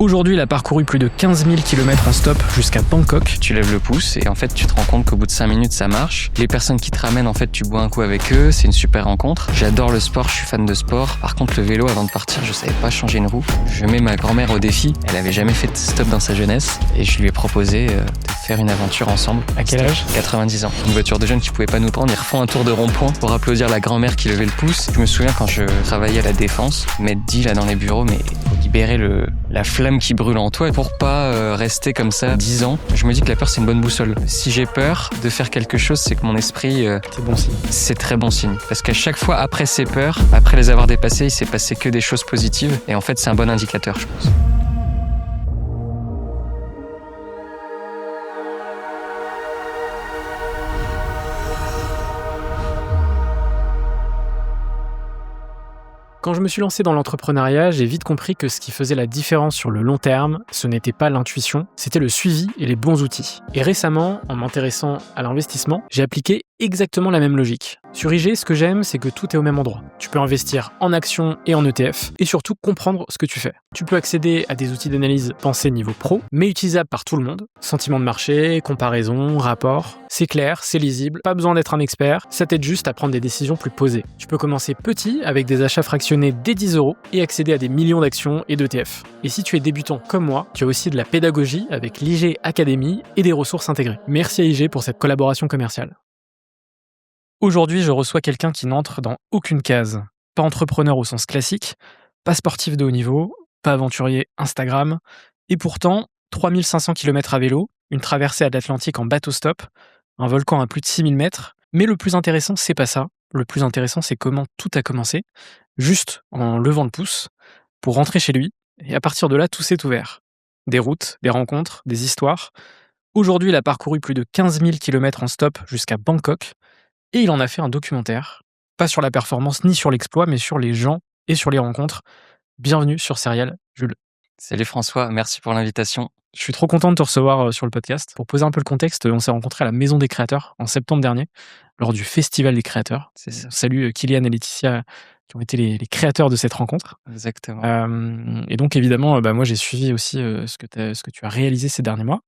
Aujourd'hui, il a parcouru plus de 15 000 km en stop jusqu'à Bangkok. Tu lèves le pouce et en fait, tu te rends compte qu'au bout de 5 minutes, ça marche. Les personnes qui te ramènent, en fait, tu bois un coup avec eux. C'est une super rencontre. J'adore le sport, je suis fan de sport. Par contre, le vélo, avant de partir, je savais pas changer une roue. Je mets ma grand-mère au défi. Elle avait jamais fait de stop dans sa jeunesse et je lui ai proposé de faire une aventure ensemble. À quel âge ? 90 ans. Une voiture de jeunes qui pouvait pas nous prendre. Ils refont un tour de rond-point pour applaudir la grand-mère qui levait le pouce. Je me souviens quand je travaillais à la Défense, m'être dit là dans les bureaux, mais faut libérer la flamme qui brûle en toi pour pas rester comme ça 10 ans. Je me dis que la peur, c'est une bonne boussole. Si j'ai peur de faire quelque chose, c'est que mon esprit... C'est bon signe. C'est très bon signe. Parce qu'à chaque fois, après ces peurs, après les avoir dépassées, il s'est passé que des choses positives. Et en fait, c'est un bon indicateur, je pense. Quand je me suis lancé dans l'entrepreneuriat, j'ai vite compris que ce qui faisait la différence sur le long terme, ce n'était pas l'intuition, c'était le suivi et les bons outils. Et récemment, en m'intéressant à l'investissement, j'ai appliqué exactement la même logique. Sur IG, ce que j'aime, c'est que tout est au même endroit. Tu peux investir en actions et en ETF, et surtout comprendre ce que tu fais. Tu peux accéder à des outils d'analyse pensés niveau pro, mais utilisables par tout le monde. Sentiment de marché, comparaison, rapport. C'est clair, c'est lisible, pas besoin d'être un expert, ça t'aide juste à prendre des décisions plus posées. Tu peux commencer petit, avec des achats fractionnés dès 10 €, et accéder à des millions d'actions et d'ETF. Et si tu es débutant comme moi, tu as aussi de la pédagogie avec l'IG Academy et des ressources intégrées. Merci à IG pour cette collaboration commerciale. Aujourd'hui, je reçois quelqu'un qui n'entre dans aucune case. Pas entrepreneur au sens classique, pas sportif de haut niveau, pas aventurier Instagram, et pourtant 3500 km à vélo, une traversée à l'Atlantique en bateau-stop, un volcan à plus de 6000 mètres. Mais le plus intéressant, c'est pas ça. Le plus intéressant, c'est comment tout a commencé, juste en levant le pouce, pour rentrer chez lui, et à partir de là, tout s'est ouvert. Des routes, des rencontres, des histoires. Aujourd'hui, il a parcouru plus de 15 000 km en stop jusqu'à Bangkok, et il en a fait un documentaire, pas sur la performance ni sur l'exploit, mais sur les gens et sur les rencontres. Bienvenue sur Serial, Jules. Salut François, merci pour l'invitation. Je suis trop content de te recevoir sur le podcast. Pour poser un peu le contexte, on s'est rencontrés à la Maison des Créateurs en septembre dernier, lors du Festival des Créateurs. C'est ça. Salut Kylian et Laetitia, qui ont été les créateurs de cette rencontre. Exactement. Et donc évidemment, moi j'ai suivi aussi ce que tu as réalisé ces derniers mois.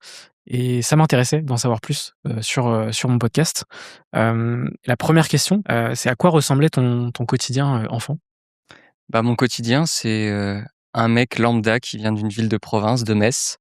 Et ça m'intéressait d'en savoir plus sur mon podcast. La première question, c'est à quoi ressemblait ton quotidien enfant ? Mon quotidien, c'est un mec lambda qui vient d'une ville de province, de Metz.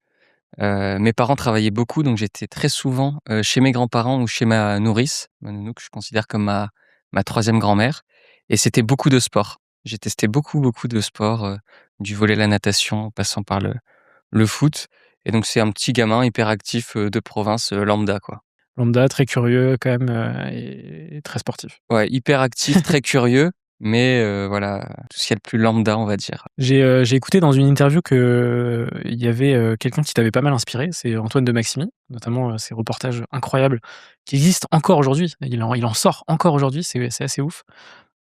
Mes parents travaillaient beaucoup, donc j'étais très souvent chez mes grands-parents ou chez ma nourrice, ma nounou que je considère comme ma troisième grand-mère. Et c'était beaucoup de sport. J'ai testé beaucoup de sport, du volley à la natation, en passant par le foot. Et donc c'est un petit gamin hyperactif de province lambda, quoi. Lambda, très curieux quand même, et très sportif. Ouais, hyperactif, très curieux, mais voilà, tout ce qu'il y a de plus lambda, on va dire. J'ai écouté dans une interview que il y avait quelqu'un qui t'avait pas mal inspiré, c'est Antoine de Maximi, notamment ses reportages incroyables qui existent encore aujourd'hui. Il en sort encore aujourd'hui, c'est assez ouf.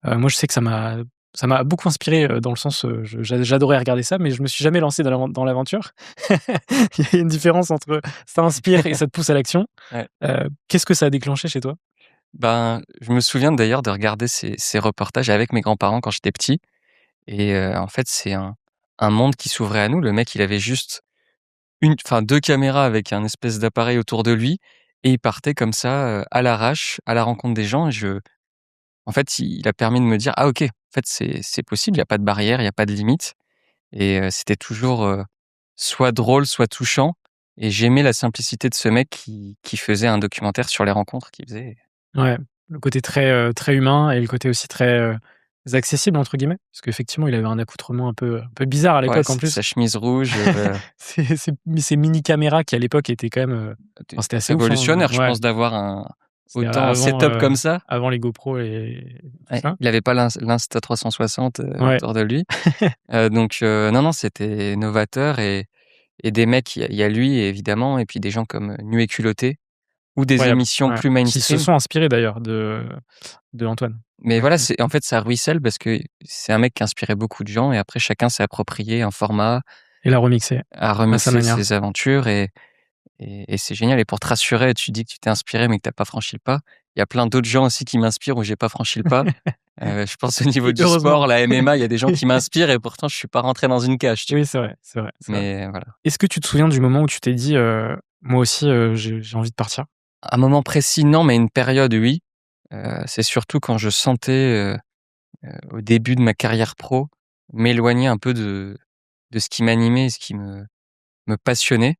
Moi, je sais que ça m'a beaucoup inspiré dans le sens, j'adorais regarder ça, mais je me suis jamais lancé dans l'aventure. Il y a une différence entre ça inspire et ça te pousse à l'action. Ouais. Qu'est-ce que ça a déclenché chez toi ? Je me souviens d'ailleurs de regarder ces reportages avec mes grands-parents quand j'étais petit. Et en fait, c'est un monde qui s'ouvrait à nous. Le mec, il avait juste deux caméras avec un espèce d'appareil autour de lui, et il partait comme ça, à l'arrache, à la rencontre des gens. En fait, il a permis de me dire: «Ah OK, en fait, c'est possible, il y a pas de barrière, il y a pas de limite». Et c'était toujours, soit drôle, soit touchant, et j'aimais la simplicité de ce mec qui faisait un documentaire sur les rencontres qu'il faisait. Ouais, le côté très humain et le côté aussi très accessible entre guillemets, parce qu'effectivement, il avait un accoutrement un peu bizarre à Ouais, l'époque en plus. sa chemise rouge, Ces mini caméras qui à l'époque étaient quand même, c'était assez ouf, hein. révolutionnaire, je Ouais, pense, d'avoir c'était autant un setup comme ça. avant les GoPro et tout Ouais, ça. il avait pas l'Insta360 Ouais. autour de lui. Donc non, c'était novateur, et des mecs, il y a lui évidemment, et puis des gens comme Nu et Culotté, ou des Incroyable, émissions ouais. plus Qui se mainstream. sont inspirés d'ailleurs de Antoine. Mais voilà, en fait, ça ruisselle parce que c'est un mec qui inspirait beaucoup de gens, et après chacun s'est approprié un format, Et l'a remixé a à sa remixé manière. ses aventures, et c'est génial. Et pour te rassurer, tu dis que tu t'es inspiré mais que t'as pas franchi le pas. Il y a plein d'autres gens aussi qui m'inspirent où j'ai pas franchi le pas. Je pense au niveau Et du heureusement. sport, la MMA, il y a des gens qui m'inspirent et pourtant je suis pas rentré dans une cage, tu vois? Oui, c'est vrai, c'est vrai, c'est vrai. Mais voilà. Est-ce que tu te souviens du moment où tu t'es dit, «Moi aussi, j'ai envie de partir»? Un moment précis, non, mais une période, oui. C'est surtout quand je sentais, au début de ma carrière pro, m'éloigner un peu de ce qui m'animait et ce qui me passionnait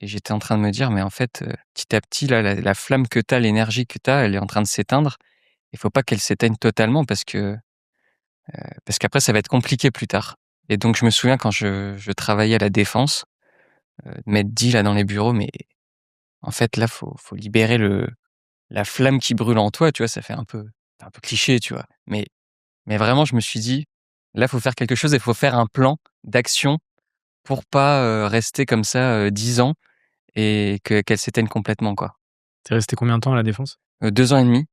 et j'étais en train de me dire: «Mais en fait, petit à petit, là, la flamme que tu as, l'énergie que tu as, elle est en train de s'éteindre. Il faut pas qu'elle s'éteigne totalement parce qu'après ça va être compliqué plus tard». Et donc je me souviens quand je travaillais à la défense, de m'être dit là dans les bureaux: «Mais en fait là, faut libérer la flamme qui brûle en toi», tu vois? Ça fait un peu cliché, tu vois? Mais vraiment je me suis dit: «Là, faut faire quelque chose et faut faire un plan d'action pour pas, rester comme ça, 10 ans et qu'elle s'éteigne complètement, quoi». Tu resté combien de temps à la Défense? 2 ans et demi,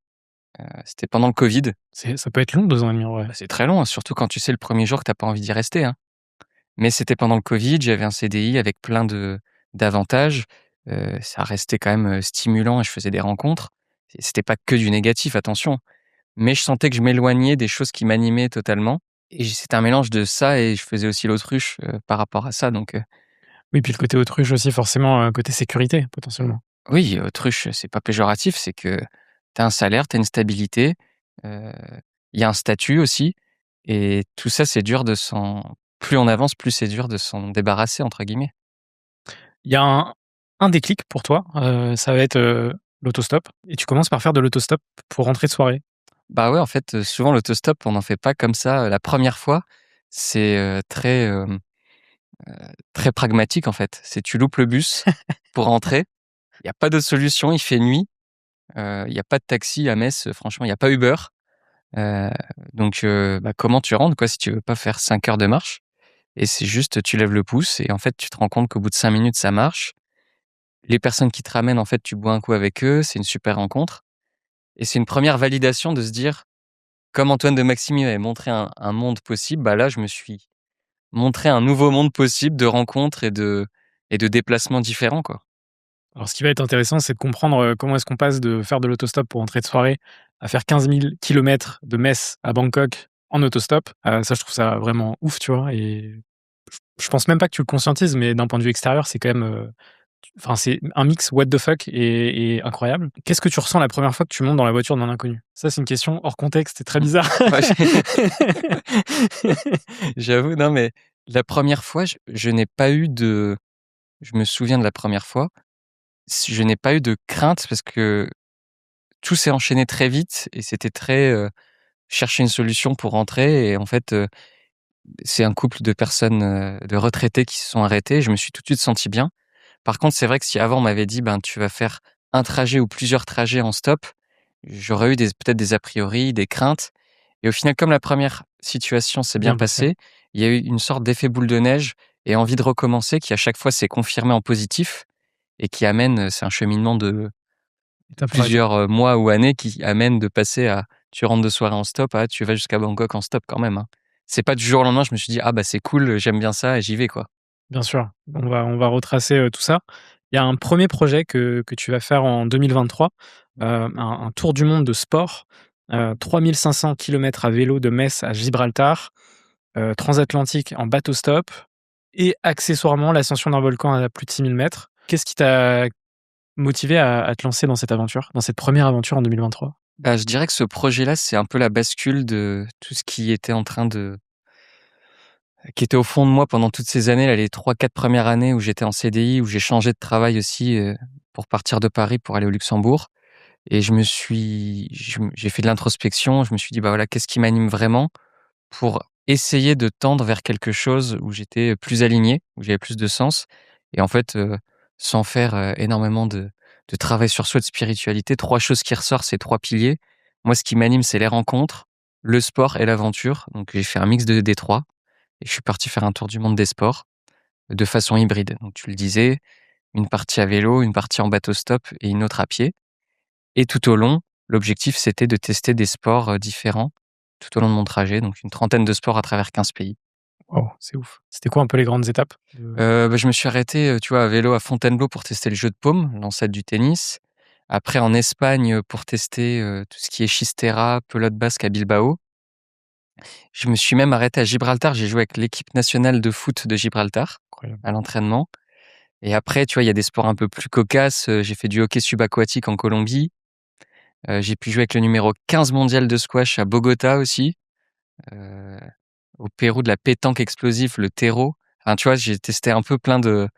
c'était pendant le covid. Ça peut être long 2 ans et demi en vrai. Bah, c'est très long, hein, surtout quand tu sais le premier jour que tu as pas envie d'y rester, hein. Mais c'était pendant le covid, j'avais un CDI avec plein d'avantages, ça restait quand même, stimulant et je faisais des rencontres. C'était pas que du négatif, attention, mais je sentais que je m'éloignais des choses qui m'animaient totalement et c'était un mélange de ça et je faisais aussi l'autruche, par rapport à ça donc Oui, puis le côté autruche aussi forcément, côté sécurité potentiellement. oui, autruche, c'est pas péjoratif, c'est que tu as un salaire, tu as une stabilité, heu, il y a un statut aussi et tout ça, c'est dur de s'en plus on avance, plus c'est dur de s'en «débarrasser» entre guillemets. Il y a un déclic pour toi, ça va être, l'autostop et tu commences par faire de l'autostop pour rentrer de soirée. Bah, ouais, en fait, souvent l'autostop, on n'en fait pas comme ça, la première fois. C'est, très pragmatique, en fait. C'est tu loupes le bus pour rentrer, il y a pas d'autre solution, il fait nuit, il y a pas de taxi à Metz, franchement, il y a pas Uber, heu, donc bah, comment tu rentres, quoi, si tu veux pas faire 5 heures de marche? Et c'est juste, tu lèves le pouce et en fait, tu te rends compte qu'au bout de 5 minutes, ça marche. Les personnes qui te ramènent, en fait, tu bois un coup avec eux, c'est une super rencontre et c'est une première validation de se dire comme Antoine de Maximi avait montré un monde possible, bah, là, je me suis montré un nouveau monde possible de rencontres et de déplacements différents, quoi. Alors ce qui va être intéressant, c'est de comprendre, comment est-ce qu'on passe de faire de l'autostop pour rentrer de soirée à faire 15 000 kilomètres de Metz à Bangkok en autostop. Ça, je trouve ça vraiment ouf, tu vois? Et je pense même pas que tu le conscientises, mais d'un point de vue extérieur, c'est quand même, enfin, c'est un mix what the fuck et incroyable. Qu'est-ce que tu ressens la première fois que tu montes dans la voiture d'un inconnu? Ça, c'est une question hors contexte et très Mmh. bizarre. Ouais, j'avoue, non, mais la première fois, je n'ai pas eu de je me souviens de la première fois, je n'ai pas eu de crainte parce que tout s'est enchaîné très vite et c'était très, chercher une solution pour rentrer et en fait, c'est un couple de personnes, de retraités qui se sont arrêtés. Je me suis tout de suite senti bien. Par contre, c'est vrai que si avant on m'avait dit: «Ben, tu vas faire un trajet ou plusieurs trajets en stop», j'aurais eu peut-être des a priori, des craintes et au final, comme la première situation s'est bien Bien passé. passée, il y a eu une sorte d'effet boule de neige et envie de recommencer qui, à chaque fois, s'est confirmé en positif et qui amène, c'est un cheminement de Étape par étape. plusieurs, mois ou années qui amène de passer à tu rentres de soirée en stop à tu vas jusqu'à Bangkok en stop quand même, hein. C'est pas du jour au lendemain, je me suis dit: «Ah bah, c'est cool, j'aime bien ça et j'y vais, quoi». Bien sûr, on va retracer, tout ça. Il y a un premier projet que tu vas faire en 2023, un tour du monde de sport, 3 500 kilomètres à vélo de Metz à Gibraltar, transatlantique en bateau stop et accessoirement l'ascension d'un volcan à plus de 6 000 mètres. Qu'est-ce qui t'a motivé à te lancer dans cette aventure, dans cette première aventure en 2023? Bah, je dirais que ce projet-là, c'est un peu la bascule de tout ce qui était en train de qui était au fond de moi pendant toutes ces années là, les 3-4 premières années où j'étais en CDI, où j'ai changé de travail aussi, pour partir de Paris pour aller au Luxembourg et j'ai fait de l'introspection. Je me suis dit: «Bah, voilà, qu'est-ce qui m'anime vraiment?» pour essayer de tendre vers quelque chose où j'étais plus aligné, où j'avais plus de sens et en fait, sans faire, énormément de travail sur soi, de spiritualité, 3 choses qui ressortent, ces 3 piliers. Moi, ce qui m'anime, c'est les rencontres, le sport et l'aventure. Donc j'ai fait un mix des 3 et je suis parti faire un tour du monde des sports de façon hybride. Donc tu le disais, une partie à vélo, une partie en bateau stop et une autre à pied et tout au long, l'objectif, c'était de tester des sports, différents tout au long de mon trajet, donc une trentaine de sports à travers 15 pays. Waouh, c'est ouf. C'était quoi un peu les grandes étapes de Bah, je me suis arrêté, tu vois, à vélo à Fontainebleau pour tester le jeu de paume, l'ancêtre du tennis. Après en Espagne, pour tester, tout ce qui est Chistera, pelote basque à Bilbao. Je me suis même arrêté à Gibraltar, j'ai joué avec l'équipe nationale de foot de Gibraltar, Incroyable. à l'entraînement et après, tu vois, il y a des sports un peu plus cocasses, j'ai fait du hockey subaquatique en Colombie, j'ai pu jouer avec le numéro 15 mondial de squash à Bogota aussi, heu, au Pérou, de la pétanque explosive, le tero. Enfin, tu vois, j'ai testé un peu plein de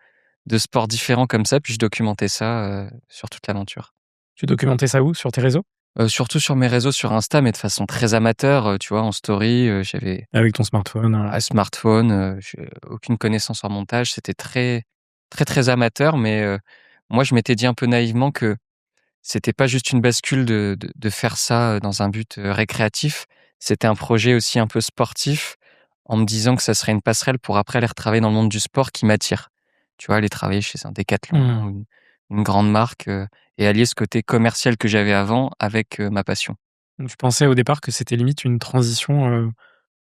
sports différents comme ça, puis je documentais ça, sur toute l'aventure. Tu documentais ça où? Sur tes réseaux? Surtout sur mes réseaux sur Insta, mais de façon très amateur, tu vois, en story, j'avais Avec ton smartphone, un smartphone, j'ai aucune connaissance en montage. C'était très, très, très amateur, mais moi, je m'étais dit un peu naïvement que c'était pas juste une bascule de faire ça, dans un but, récréatif. C'était un projet aussi un peu sportif, en me disant que ça serait une passerelle pour après aller retravailler dans le monde du sport qui m'attire. Tu vois, aller travailler chez un Decathlon mmh. ou une grande marque, et allier ce côté commercial que j'avais avant avec, ma passion. Donc tu pensais au départ que c'était limite une transition,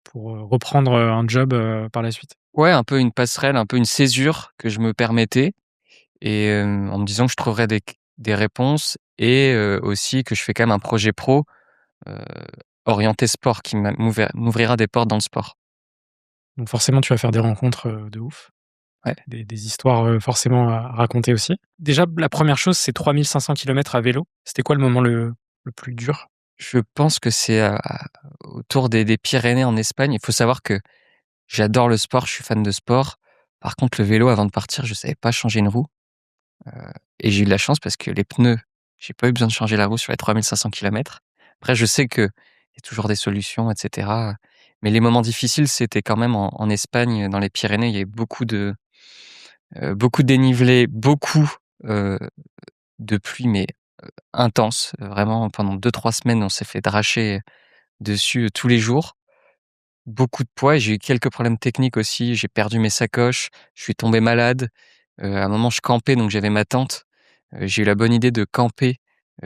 pour, reprendre, un job, par la suite? Ouais, un peu une passerelle, un peu une césure que je me permettais et en me disant que je trouverais des réponses et aussi que je fais quand même un projet pro, heu, orienté sport qui m'ouvrira des portes dans le sport. Donc forcément, tu vas faire des rencontres, de ouf, Ouais. des histoires, forcément à raconter aussi. Déjà, la première chose, c'est 3 500 kilomètres à vélo. C'était quoi le moment le plus dur? Je pense que c'est autour des Pyrénées en Espagne. Il faut savoir que j'adore le sport, je suis fan de sport. Par contre, le vélo, avant de partir, je savais pas changer une roue, heu et j'ai eu de la chance parce que les pneus, j'ai pas eu besoin de changer la roue sur les 3 500 kilomètres. Après, je sais qu'il y a toujours des solutions et cetera, mais les moments difficiles, c'était quand même en Espagne, dans les Pyrénées. Il y avait beaucoup de dénivelé, beaucoup, heu, de pluie, mais intense. Vraiment pendant 2 3 semaines, on s'est fait dracher dessus, tous les jours. Beaucoup de poids et j'ai eu quelques problèmes techniques aussi. J'ai perdu mes sacoches, je suis tombé malade. À un moment, je campais, donc j'avais ma tente. J'ai eu la bonne idée de camper,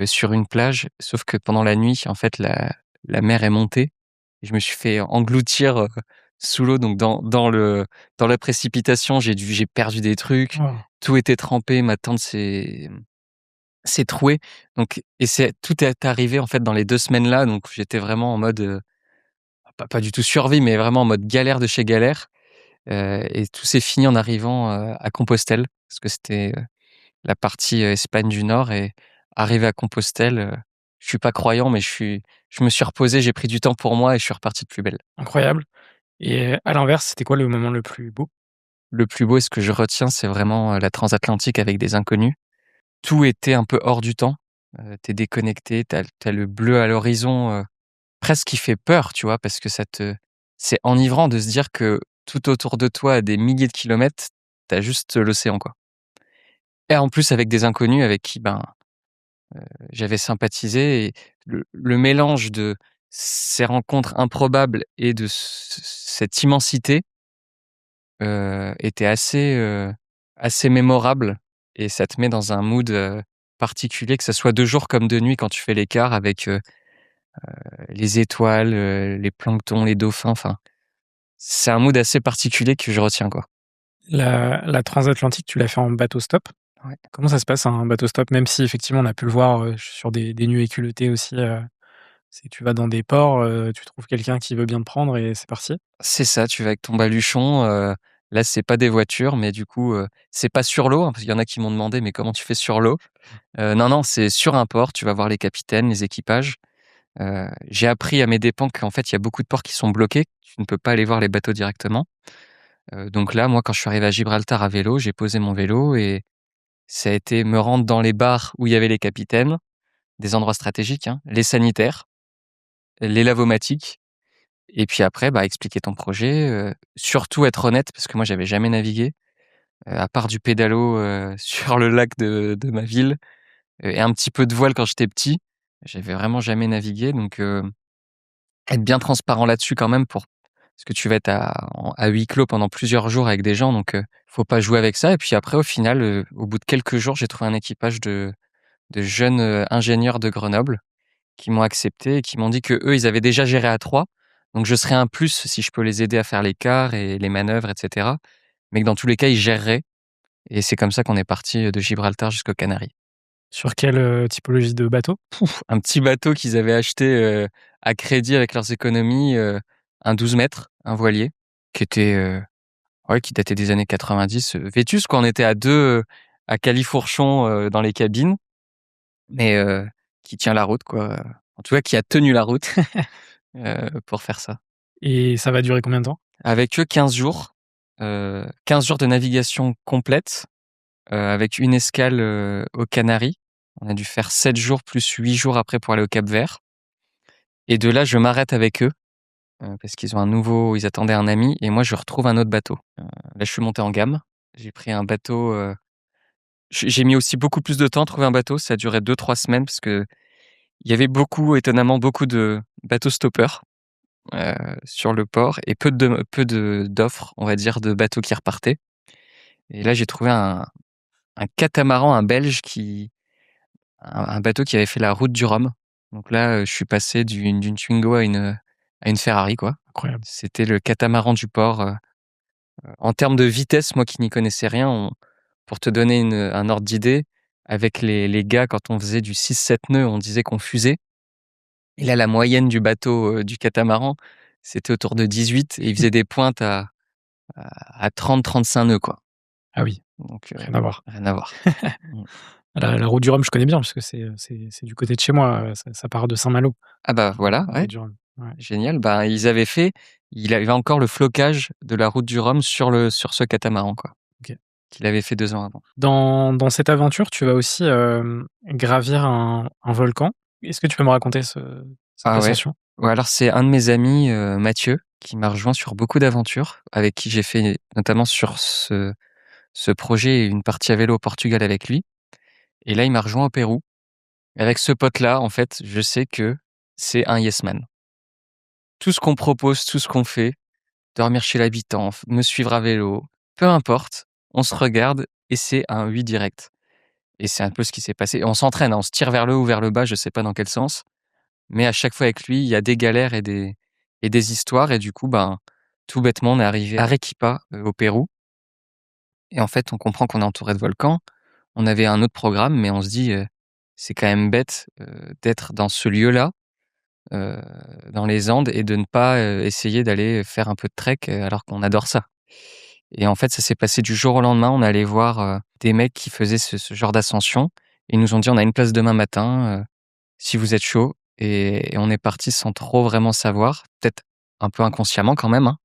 sur une plage, sauf que pendant la nuit, en fait, la mer est montée et je me suis fait engloutir, sous l'eau. Donc dans la précipitation, j'ai perdu des trucs, Waouh! tout était trempé, ma tente s'est trouée. Donc et c'est tout est arrivé, en fait, dans les 2 semaines-là, donc j'étais vraiment en mode, pas du tout survie, mais vraiment en mode galère de chez galère, et tout s'est fini en arrivant, à Compostelle parce que c'était, la partie, Espagne du Nord et arrivé à Compostelle, je suis pas croyant, mais je me suis reposé, j'ai pris du temps pour moi et je suis reparti de plus belle. Incroyable. Et à l'inverse, c'était quoi le moment le plus beau? Le plus beau et ce que je retiens, c'est vraiment, la transatlantique avec des inconnus. Tout était un peu hors du temps, tu es déconnecté, tu as le bleu à l'horizon, presque qui fait peur, tu vois? Parce que c'est enivrant de se dire que tout autour de toi, à des milliers de kilomètres, tu as juste l'océan, quoi. Et en plus avec des inconnus avec qui, ben, j'avais sympathisé et le mélange de ces rencontres improbables et de cette immensité, était assez mémorable et ça te met dans un mood, particulier, que ça soit de jour comme de nuit quand tu fais l'écart avec, les étoiles, les planctons, les dauphins, enfin, c'est un mood assez particulier que je retiens, quoi. La transatlantique, tu l'as fait en bateau stop. Ouais. Comment ça se passe un bateau stop? Même si effectivement on a pu le voir, sur des nuits éculottées aussi, c'est tu vas dans des ports, tu trouves quelqu'un qui veut bien te prendre et c'est parti? C'est ça, tu vas avec ton baluchon, là, c'est pas des voitures, mais du coup, c'est pas sur l'eau, hein, parce qu'il y en a qui m'ont demandé: «Mais comment tu fais sur l'eau?» Non, non, c'est sur un port, tu vas voir les capitaines, les équipages. J'ai appris à mes dépens qu'en fait, il y a beaucoup de ports qui sont bloqués, tu ne peux pas aller voir les bateaux directement. Donc là, moi, quand je suis arrivé à Gibraltar à vélo, j'ai posé mon vélo et ça a été me rendre dans les bars où il y avait les capitaines, des endroits stratégiques, hein, les sanitaires, les lavomatiques et puis après, bah, expliquer ton projet, surtout être honnête parce que moi, j'avais jamais navigué, à part du pédalo, sur le lac de ma ville, et un petit peu de voile quand j'étais petit. J'avais vraiment jamais navigué donc être bien transparent là-dessus quand même pour parce que tu vas être à huis clos pendant plusieurs jours avec des gens donc faut pas jouer avec ça et puis après au final, au bout de quelques jours, j'ai trouvé un équipage de jeunes, ingénieurs de Grenoble qui m'ont accepté et qui m'ont dit qu'eux, ils avaient déjà géré à 3, donc je serais un plus si je peux les aider à faire l'écart et les manœuvres et cetera, mais que dans tous les cas, ils géreraient et c'est comme ça qu'on est parti, de Gibraltar jusqu'aux Canaries. Sur quelle, typologie de bateau? Un petit bateau qu'ils avaient acheté, à crédit avec leurs économies, un 12 mètres, un voilier, qui était, ouais, qui datait des années 90, vétuste quoi. On était à 2, à califourchon, dans les cabines, mais qui tient la route quoi, en tout cas qui a tenu la route, pour faire ça. Et ça va durer combien de temps? Avec eux 15 jours, 15 jours de navigation complète, avec une escale, aux Canaries. On a dû faire 7 jours plus 8 jours après pour aller au Cap-Vert et de là, je m'arrête avec eux, parce ils attendaient un ami et moi je retrouve un autre bateau. Là, je suis monté en gamme. J'ai pris un bateau, j'ai mis aussi beaucoup plus de temps à trouver un bateau. Ça a duré 2-3 semaines parce qu'il y avait étonnamment beaucoup de bateaux stoppeurs, heu, sur le port et peu d'offres, on va dire, de bateaux qui repartaient et là, j'ai trouvé un catamaran, un belge un bateau qui avait fait la route du Rhum. Donc là, je suis passé d'une Twingo à une Ferrari, quoi. Incroyable. C'était le catamaran du port, en termes de vitesse, moi qui n'y connaissais rien, pour te donner un ordre d'idée, avec les gars, quand on faisait du 6-7 nœuds, on disait qu'on fusait et là, la moyenne du bateau, du catamaran, c'était autour de 18 et il faisait des pointes à 30-35 nœuds, quoi. Ah oui, Donc rien à voir. rien à voir. Mmh. La route du Rhum, je connais bien parce que c'est du côté de chez moi, ça part de Saint-Malo, Ah bah, voilà, la ouais. route du Rhum. Ouais. Génial, ben, il avait encore le flocage de la route du Rhum sur ce catamaran, quoi, OK. qu'il avait fait 2 ans avant. Dans cette aventure, tu vas aussi, gravir un volcan. Est-ce que tu peux me raconter cette Ah ouais. ascension? Ouais, alors c'est un de mes amis, Mathieu, qui m'a rejoint sur beaucoup d'aventures, avec qui j'ai fait notamment sur ce projet une partie à vélo au Portugal avec lui et là, il m'a rejoint au Pérou. Avec ce pote-là, en fait, je sais que c'est un yes man. Tout ce qu'on propose, tout ce qu'on fait, dormir chez l'habitant, me suivre à vélo, peu importe, on se regarde et c'est un oui direct. Et c'est un peu ce qui s'est passé. On s'entraîne, hein, on se tire vers le haut ou vers le bas, je sais pas dans quel sens, mais à chaque fois avec lui, il y a des galères et des histoires et du coup, ben, tout bêtement, on est arrivé à Arequipa, au Pérou et en fait, on comprend qu'on est entouré de volcans. On avait un autre programme, mais on se dit, «C'est quand même bête, d'être dans ce lieu-là, heu, dans les Andes et de ne pas, essayer d'aller faire un peu de trek, alors qu'on adore ça». Et en fait, ça s'est passé du jour au lendemain. On allait voir, des mecs qui faisaient ce genre d'ascension. Ils nous ont dit: «On a une place demain matin, si vous êtes chaud». Et on est parti sans trop vraiment savoir, peut-être un peu inconsciemment quand même, hein,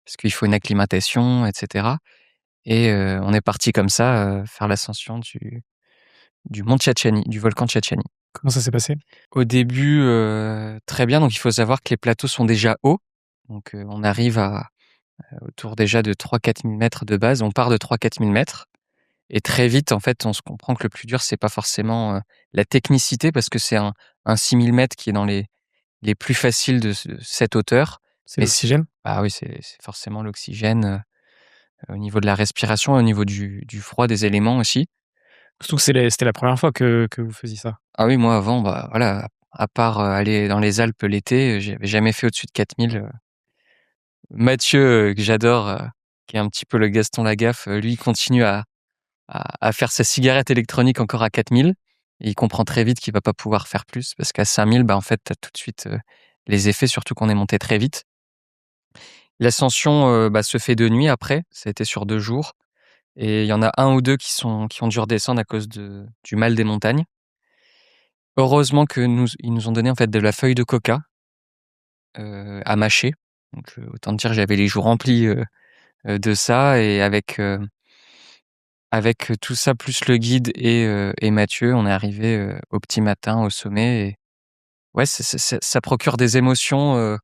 parce qu'il faut une acclimatation et cetera. Et on est parti comme ça, faire l'ascension du mont Tchatchani, du volcan Tchatchani. Comment ça s'est passé? Au début, très bien, donc il faut savoir que les plateaux sont déjà hauts. Donc on arrive à autour déjà de 3-4 000 mètres de base. On part de 3-4 000 mètres et très vite, en fait, on se comprend que le plus dur, c'est pas forcément, la technicité parce que c'est un 6 000 mètres qui est dans les plus faciles de cette hauteur. C'est Mais l'oxygène? bah, oui, c'est forcément l'oxygène, au niveau de la respiration, au niveau du froid, des éléments aussi. Surtout que c'était la première fois que vous faisiez ça? Ah oui, moi avant, bah, voilà, à part, aller dans les Alpes l'été, j'avais jamais fait au-dessus de 4 000. Mathieu, que j'adore, qui est un petit peu le Gaston Lagaffe, lui, il continue à faire sa cigarette électronique encore à 4 000 et il comprend très vite qu'il va pas pouvoir faire plus parce qu'à 5 000, bah, en fait, tu as tout de suite, les effets, surtout qu'on est monté très vite. L'ascension, bah, se fait de nuit après, ça a été sur 2 jours et il y en a un ou 2 qui ont dû redescendre à cause du mal des montagnes. Heureusement que ils nous ont donné, en fait, de la feuille de coca, à mâcher. Donc, autant te dire, j'avais les joues remplies, de ça et avec tout ça plus le guide et Mathieu, on est arrivé au petit matin au sommet et ouais, ça procure des émotions,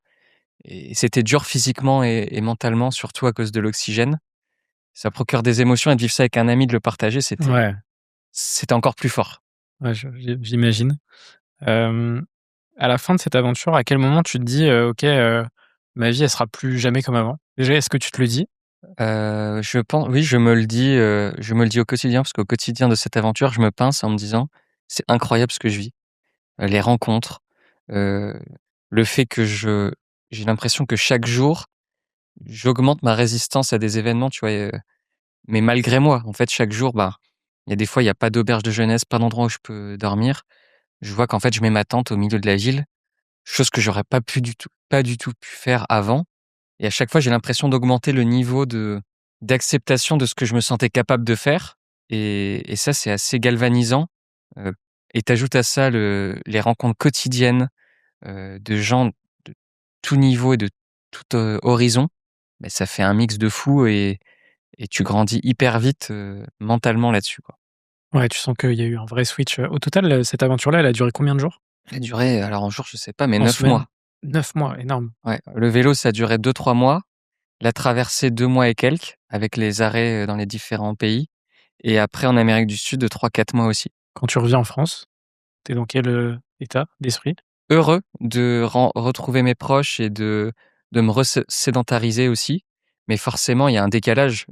et c'était dur physiquement et mentalement, surtout à cause de l'oxygène. Ça procure des émotions et de vivre ça avec un ami, de le partager, Ouais, c'était encore plus fort. ouais, j'imagine. Hem, à la fin de cette aventure, à quel moment tu te dis: «OK, ma vie, elle sera plus jamais comme avant»? Déjà, est-ce que tu te le dis? Je pense oui, je me le dis au quotidien parce qu'au quotidien de cette aventure, je me pince en me disant: «C'est incroyable ce que je vis». Les rencontres, heu, le fait que j'ai l'impression que chaque jour, j'augmente ma résistance à des événements, tu vois? Mais malgré moi, en fait, chaque jour, bah, Il y a des fois, il y a pas d'auberge de jeunesse, pas d'endroit où je peux dormir. Je vois qu'en fait, je mets ma tente au milieu de la ville, chose que j'aurais pas du tout pu faire avant. Et à chaque fois, j'ai l'impression d'augmenter le niveau d'acceptation de ce que je me sentais capable de faire. Et ça, c'est assez galvanisant. Heu et tu à ça les rencontres quotidiennes, de gens de tout niveau et de tout, horizon. Mais ça fait un mix de fou et tu grandis hyper vite, mentalement là-dessus, quoi. Ouais, tu sens qu'il y a eu un vrai switch, au total, cette aventure-là, elle a duré combien de jours? Elle a duré, alors en jours, je sais pas, mais En 9 semaines? mois. 9 mois, énorme. Ouais, le vélo, ça a duré 2 3 mois. La traversée, 2 mois et quelques, avec les arrêts, dans les différents pays et après en Amérique du Sud, 3 4 mois aussi. Quand tu reviens en France, tu es dans quel, état d'esprit? Heureux de retrouver mes proches et de me sédentariser aussi, mais forcément, il y a un décalage,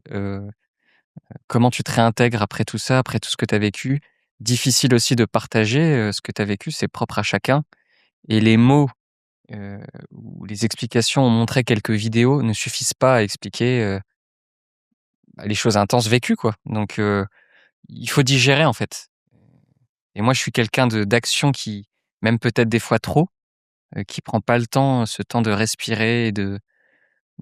comment tu te réintègres après tout ça, après tout ce que tu as vécu? Difficile aussi de partager, ce que tu as vécu, c'est propre à chacun et les mots, heu, ou les explications, on montrait quelques vidéos, ne suffisent pas à expliquer, bah, les choses intenses vécues, quoi. Donc il faut digérer, en fait. Et moi, je suis quelqu'un d'action qui, même peut-être des fois trop, qui prend pas le temps, ce temps de respirer et de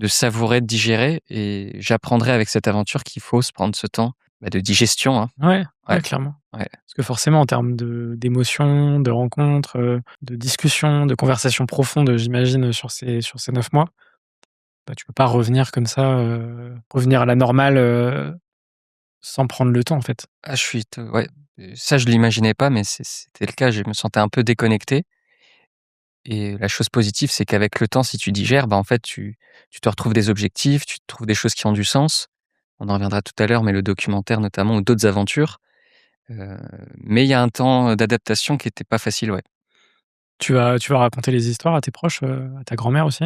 savourer, de digérer et j'apprendrai avec cette aventure qu'il faut se prendre ce temps, bah, de digestion, hein. Ouais, Ouais, ouais, clairement. ouais. Parce que forcément, en termes d'émotions, de rencontres, de discussions, de conversations profondes, j'imagine, sur ces 9 mois, bah, tu peux pas revenir comme ça, revenir à la normale, sans prendre le temps, en fait. Ah, ouais, ça, je l'imaginais pas, mais c'était le cas. Je me sentais un peu déconnecté et la chose positive, c'est qu'avec le temps, si tu digères, bah, en fait, tu te retrouves des objectifs, tu te trouves des choses qui ont du sens. On en reviendra tout à l'heure, mais le documentaire notamment ou d'autres aventures. Heu, mais il y a un temps, d'adaptation qui était pas facile, ouais. Tu vas raconter les histoires à tes proches, à ta grand-mère aussi?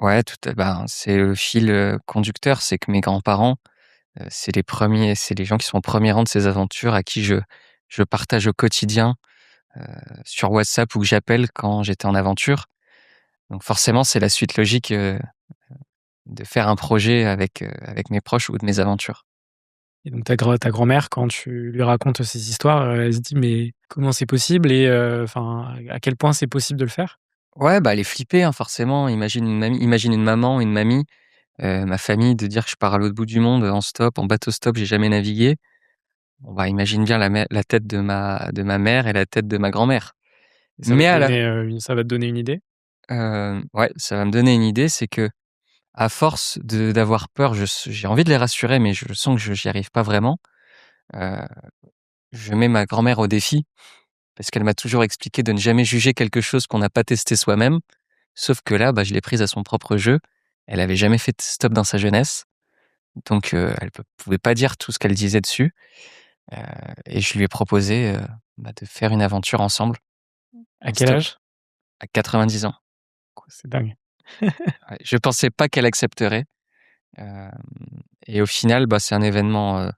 Ouais, ben, c'est le fil, conducteur, c'est que mes grands-parents, c'est les gens qui sont au premier rang de ces aventures, à qui je partage au quotidien, heu, sur WhatsApp ou que j'appelle quand j'étais en aventure. Donc forcément, c'est la suite logique, de faire un projet avec mes proches ou de mes aventures. Et donc ta grand-mère, quand tu lui racontes ces histoires, elle se dit: «Mais comment c'est possible?» et enfin, à quel point c'est possible de le faire? Ouais, bah, elle est flippée, hein, forcément. Imagine une maman, une mamie, ma famille, de dire que je pars à l'autre bout du monde, en stop, en bateau stop, j'ai jamais navigué. Bon, bah, imagine bien la tête de ma mère et la tête de ma grand-mère. Et Mais à la ça va te donner une idée? ouais, ça va me donner une idée, c'est que à force d'avoir peur, j'ai envie de les rassurer, mais je sens que j'y arrive pas vraiment. Heu, je mets ma grand-mère au défi parce qu'elle m'a toujours expliqué de ne jamais juger quelque chose qu'on n'a pas testé soi-même. Sauf que là, bah, je l'ai prise à son propre jeu. Elle avait jamais fait de stop dans sa jeunesse, donc elle pouvait pas dire tout ce qu'elle disait dessus, heu et je lui ai proposé, bah, de faire une aventure ensemble À en quel stop âge? à 90 ans. C'est dingue. Ouais, je pensais pas qu'elle accepterait, hem et au final, bah, c'est un événement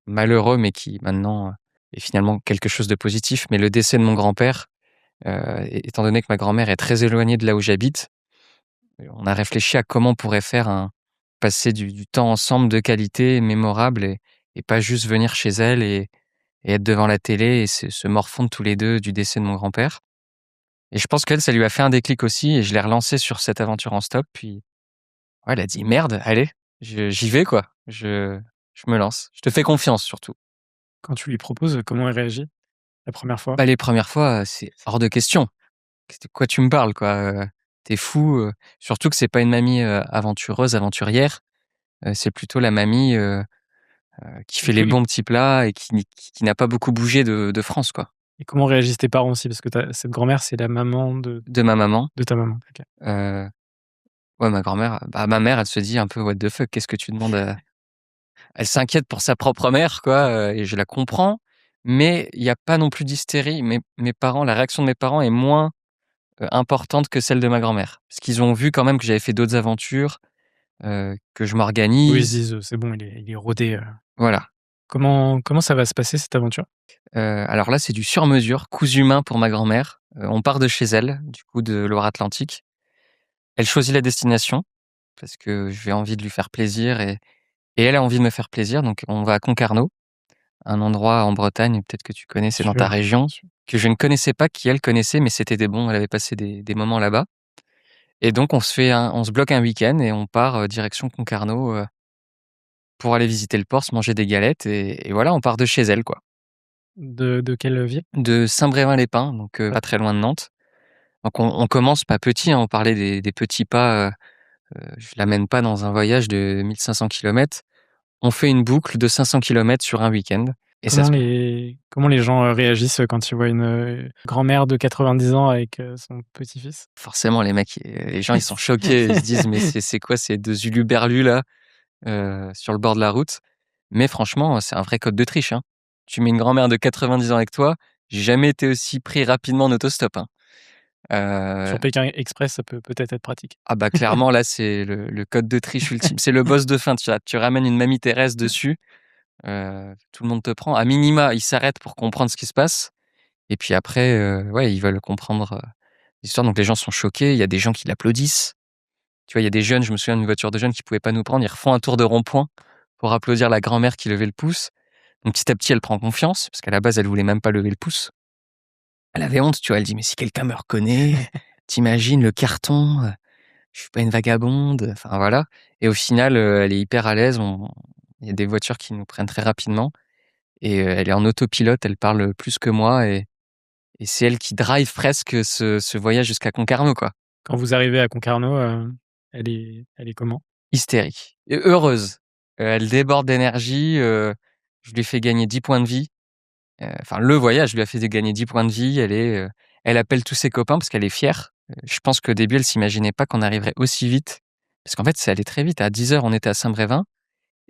malheureux, mais qui maintenant, est finalement quelque chose de positif. Mais le décès de mon grand-père, étant donné que ma grand-mère est très éloignée de là où j'habite, on a réfléchi à comment on pourrait passer du temps ensemble de qualité, mémorable et pas juste venir chez elle et être devant la télé et se morfondre tous les 2 du décès de mon grand-père. Et je pense qu'elle, ça lui a fait un déclic aussi et je l'ai relancée sur cette aventure en stop. Puis ouais, elle a dit: «Merde, allez, j'y vais quoi, je me lance. Je te fais confiance surtout». Quand tu lui proposes, comment elle réagit la première fois? Bah, les premières fois, c'est hors de question. «De quoi tu me parles quoi, tu fou», surtout que c'est pas une mamie, aventureuse, aventurière, c'est plutôt la mamie, qui fait les Et bons petits plats et qui n'a pas beaucoup bougé de France, quoi. et comment réagissent tes parents aussi? Parce que cette grand-mère, c'est la maman De ma maman, de ta maman? OK. heu, ouais, ma grand-mère, bah, ma mère, elle se dit un peu: «What the fuck, qu'est-ce que tu demandes à». Elle s'inquiète pour sa propre mère, quoi, et je la comprends, mais il y a pas non plus d'hystérie. Mes parents La réaction de mes parents est moins, importante que celle de ma grand-mère. Parce qu'ils ont vu quand même que j'avais fait d'autres aventures, que je Oui, ils se m'organise, disent: «C'est bon, il est rodé», voilà. Comment ça va se passer cette aventure? Alors là, c'est du sur mesure, cousu main pour ma grand-mère. On part de chez elle, du coup de Loire-Atlantique. Elle choisit la destination parce que j'ai envie de lui faire plaisir Et elle a envie de me faire plaisir, donc on va à Concarneau, un endroit en Bretagne, peut-être que tu connais, c'est dans ta Sûr, région, sûr. que je ne connaissais pas, qu'elle connaissait, mais c'était des bons, elle avait passé des moments là-bas. Et donc on se bloque un week-end et on part direction Concarneau pour aller visiter le port, se manger des galettes et voilà, on part de chez elle, quoi. De quelle ville? De Saint-Brévin-les-Pins, donc pas très loin de Nantes. Donc on commence pas petit, hein, on parlait des petits pas, je l'amène pas dans un voyage de 1 500 kilomètres. On fait une boucle de 500 kilomètres sur un week-end et ça se Comment les gens, réagissent, quand ils voient une, grand-mère de 90 ans avec, son petit-fils? forcément les mecs, les gens ils sont choqués, ils se disent: «Mais c'est quoi ces 2 huluberlus là, sur le bord de la route?» Mais franchement, c'est un vrai code d'Autriche, hein. Tu mets une grand-mère de 90 ans avec toi, j'ai jamais été aussi pris rapidement en autostop, hein. Heu, Sur Pékin Express, ça peut peut-être être pratique. ah bah, clairement là, c'est le code d'Autriche ultime. C'est le boss de fin, tu ramènes une mamie Thérèse dessus, tout le monde te prend. À minima, ils s'arrêtent pour comprendre ce qui se passe et puis après, ouais, ils veulent comprendre, l'histoire, donc les gens sont choqués. Il y a des gens qui l'applaudissent. Tu vois, il y a des jeunes, je me souviens d'une voiture de jeunes qui pouvaient pas nous prendre, ils refont un tour de rond-point pour applaudir la grand-mère qui levait le pouce. Donc petit à petit, elle prend confiance parce qu'à la base, elle voulait même pas lever le pouce. Elle avait honte, tu vois? Elle dit: «Mais si quelqu'un me reconnaît, tu le carton, je suis pas une vagabonde», enfin voilà. Et au final, elle est hyper à l'aise, on il y a des voitures qui nous prennent très rapidement et elle est en autopilote, elle parle plus que moi et c'est elle qui drive presque ce voyage jusqu'à Concarneau, quoi. Quand vous arrivez à Concarneau, elle est comment? Hystérique et heureuse. Elle déborde d'énergie, je lui fais gagner 10 points de vie. Enfin le voyage lui a fait gagner 10 points de vie. Elle appelle tous ses copains parce qu'elle est fière. Je pense qu'au début, elle s'imaginait pas qu'on arriverait aussi vite. Parce qu'en fait, c'est allé très vite. À 10 heures, on était à Saint-Brévin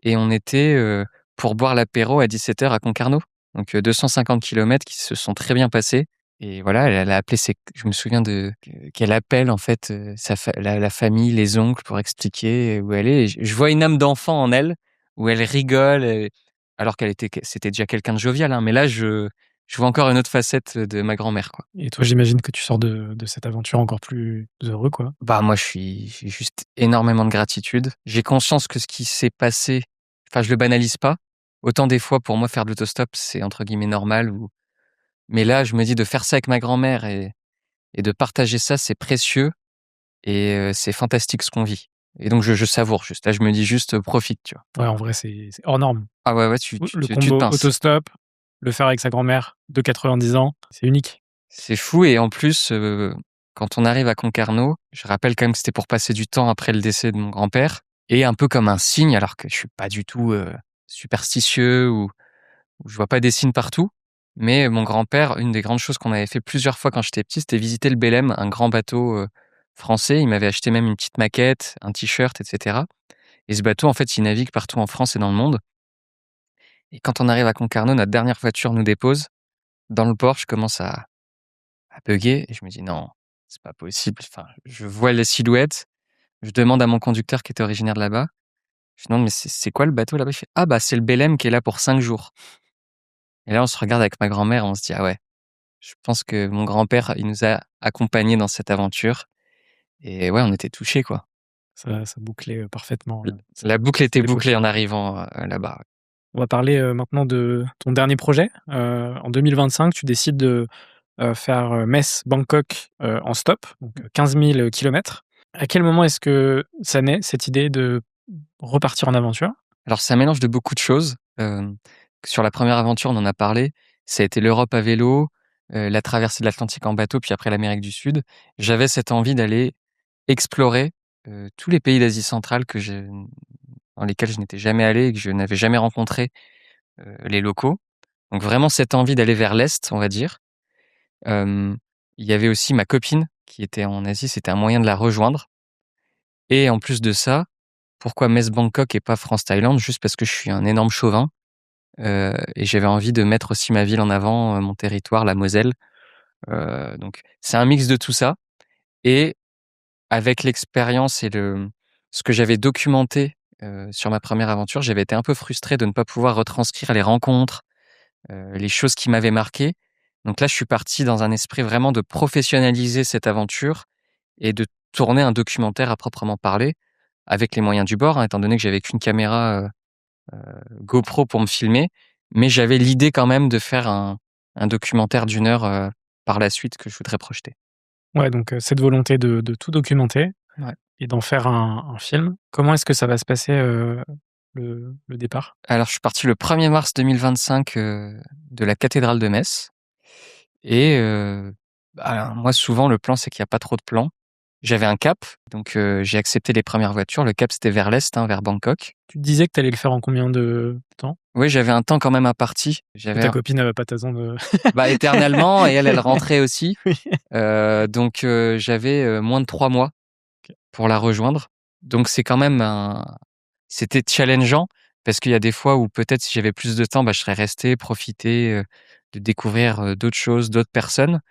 et on était, pour boire l'apéro à 17 heures à Concarneau. Donc 250 kilomètres qui se sont très bien passés et voilà, elle a appelé ses je me souviens qu'elle appelle en fait, sa fa la famille, les oncles pour expliquer où elle est et je vois une âme d'enfant en elle, où elle rigole alors c'était déjà quelqu'un de jovial, hein, mais là je vois encore une autre facette de ma grand-mère, quoi. Et toi, j'imagine que tu sors de cette aventure encore plus heureux, quoi? Bah, moi, j'ai juste énormément de gratitude. J'ai conscience que ce qui s'est passé, enfin, je le banalise pas. Autant des fois, pour moi, faire de l'autostop, c'est entre guillemets «normal» ou mais là, je me dis de faire ça avec ma grand-mère et de partager ça, c'est précieux et c'est fantastique ce qu'on vit et donc je savoure juste. Là, je me dis juste: «Profite», tu vois? Ouais, en vrai, c'est hors norme. Ah ouais, ouais, tu tu Le tu tu te combo pinces. autostop, le faire avec sa grand-mère de 90 ans, c'est unique. C'est fou et en plus, quand on arrive à Concarneau, je rappelle quand même que c'était pour passer du temps après le décès de mon grand-père et un peu comme un signe, alors que je suis pas du tout, superstitieux ou je vois pas des signes partout. Mais mon grand-père, une des grandes choses qu'on avait fait plusieurs fois quand j'étais petit, c'était visiter le Belém, un grand bateau, français. Il m'avait acheté même une petite maquette, un t-shirt et cetera et ce bateau, en fait, il navigue partout en France et dans le monde et quand on arrive à Concarneau, notre dernière voiture nous dépose. Dans le port, je commence à bugger et je me dis: «Non, c'est pas possible». Enfin, je vois les silhouettes, je demande à mon conducteur qui était originaire de là-bas, je lui demande: «Mais c'est quoi le bateau là-bas?» Il fait: «Ah bah, c'est le Belém qui est là pour 5 jours» et là, on se regarde avec ma grand-mère, on se dit: «Ah ouais, je pense que mon grand-père, il nous a accompagnés dans cette aventure» et ouais, on était touchés, quoi. Ça bouclait, parfaitement, L la boucle était cette bouclée époque. en arrivant, là-bas. On va parler, maintenant de ton dernier projet. En 2025, tu décides de, faire, Metz-Bangkok, en stop, donc 15 000 kilomètres. À quel moment est-ce que ça naît, cette idée de repartir en aventure? Alors c'est un mélange de beaucoup de choses. Sur la première aventure, on en a parlé, ça a été l'Europe à vélo, la traversée de l'Atlantique en bateau, puis après l'Amérique du Sud. J'avais cette envie d'aller explorer, tous les pays d'Asie centrale dans lesquels je n'étais jamais allé et que je n'avais jamais rencontré, les locaux. Donc vraiment cette envie d'aller vers l'Est, on va dire. Hem, il y avait aussi ma copine qui était en Asie, c'était un moyen de la rejoindre et en plus de ça, pourquoi Metz-Bangkok et pas France-Thaïlande? Juste parce que je suis un énorme chauvin. Et j'avais envie de mettre aussi ma ville en avant, mon territoire, la Moselle. Donc c'est un mix de tout ça et avec l'expérience et ce que j'avais documenté, sur ma première aventure, j'avais été un peu frustré de ne pas pouvoir retranscrire les rencontres, les choses qui m'avaient marqué. Donc là, je suis parti dans un esprit vraiment de professionnaliser cette aventure et de tourner un documentaire à proprement parler, avec les moyens du bord, hein, étant donné que j'avais qu'une caméra, GoPro pour me filmer, mais j'avais l'idée quand même de faire un documentaire d'1 heure, par la suite que je voudrais projeter. Ouais, donc cette volonté de tout documenter Ouais. et d'en faire un film. Comment est-ce que ça va se passer, le départ? Alors je suis parti le 1er mars 2025, de la cathédrale de Metz et bah, moi souvent le plan c'est qu'il y a pas trop de plans. J'avais un cap, donc j'ai accepté les premières voitures. Le cap c'était vers l'est, hein, vers Bangkok. Tu te disais que tu allais le faire en combien de temps? Oui, j'avais un temps quand même imparti. Que J'avais ta un copine elle va pas t'attendre, bah, éternellement et elle, elle rentrait aussi. Oui. Donc j'avais, moins de 3 mois OK. pour la rejoindre. Donc c'est quand même c'était challengeant parce qu'il y a des fois où peut-être si j'avais plus de temps, bah, je serais resté, profiter, de découvrir, d'autres choses, d'autres personnes.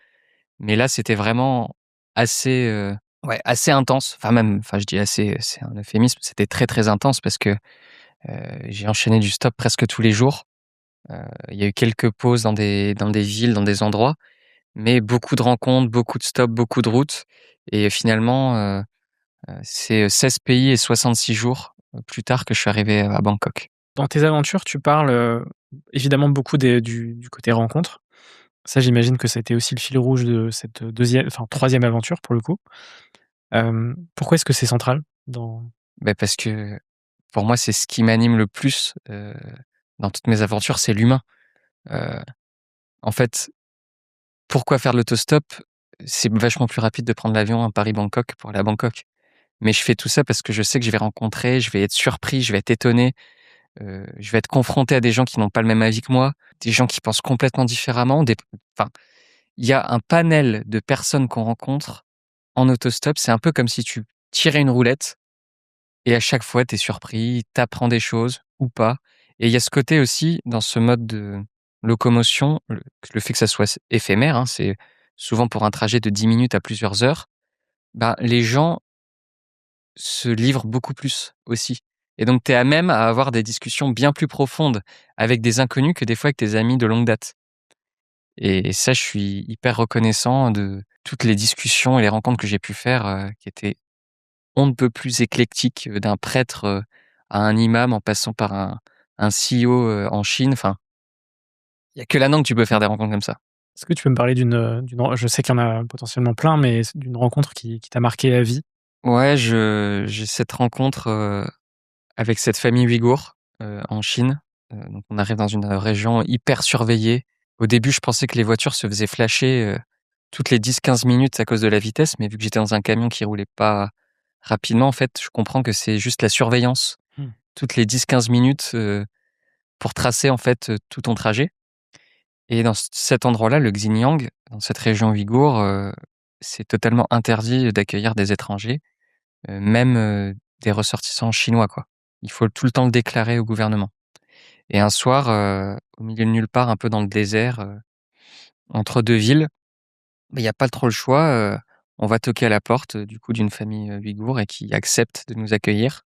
Mais là, c'était vraiment assez, ouais, assez intense. Enfin je dis assez, c'est un euphémisme. C'était très, très intense parce que, j'ai enchaîné du stop presque tous les jours. Il y a eu quelques pauses dans des villes, dans des endroits, mais beaucoup de rencontres, beaucoup de stops, beaucoup de routes et finalement, c'est 16 pays et 66 jours, plus tard que je suis arrivé à Bangkok. Dans tes aventures, tu parles, évidemment beaucoup du côté rencontre. Ça, j'imagine que ça a été aussi le fil rouge de cette, 2 enfin 3e aventure pour le coup. Pourquoi est-ce que c'est central dans Bah, parce que pour moi, c'est ce qui m'anime le plus, dans toutes mes aventures, c'est l'humain. Heu, En fait, pourquoi faire de l'autostop? C'est vachement plus rapide de prendre l'avion à Paris-Bangkok pour aller à Bangkok. Mais je fais tout ça parce que je sais que je vais rencontrer, je vais être surpris, je vais être étonné, je vais être confronté à des gens qui n'ont pas le même avis que moi, des gens qui pensent complètement différemment, enfin, il y a un panel de personnes qu'on rencontre en autostop. C'est un peu comme si tu tirais une roulette et à chaque fois, tu es surpris, tu apprends des choses ou pas et il y a ce côté aussi dans ce mode de locomotion, le fait que ça soit éphémère, hein, c'est souvent pour un trajet de 10 minutes à plusieurs heures, bah, les gens se livrent beaucoup plus aussi et donc tu es à même à avoir des discussions bien plus profondes avec des inconnus que des fois avec tes amis de longue date et ça, je suis hyper reconnaissant de toutes les discussions et les rencontres que j'ai pu faire, qui étaient on ne peut plus éclectiques, d'un prêtre, à un imam en passant par un CEO, en Chine. Enfin, il y a que là-dedans que tu peux faire des rencontres comme ça. est-ce que tu peux me parler je sais qu'il y en a potentiellement plein, mais d'une rencontre qui t'a marqué la vie? Ouais, j'ai cette rencontre, avec cette famille ouïghour, en Chine. Donc on arrive dans une, région hyper surveillée. Au début, je pensais que les voitures se faisaient flasher, toutes les 10-15 minutes à cause de la vitesse, mais vu que j'étais dans un camion qui roulait pas rapidement, en fait, je comprends que c'est juste la surveillance. Mmh. Toutes les 10-15 minutes, pour tracer, en fait, tout ton trajet et dans cet endroit-là, le Xinjiang, dans cette région ouïghour, c'est totalement interdit d'accueillir des étrangers, même, des ressortissants chinois, quoi. Il faut tout le temps le déclarer au gouvernement et un soir, au milieu de nulle part, un peu dans le désert, entre 2 villes, bah, il y a pas trop le choix, on va toquer à la porte, du coup, d'une famille, ouïghour et qui accepte de nous accueillir.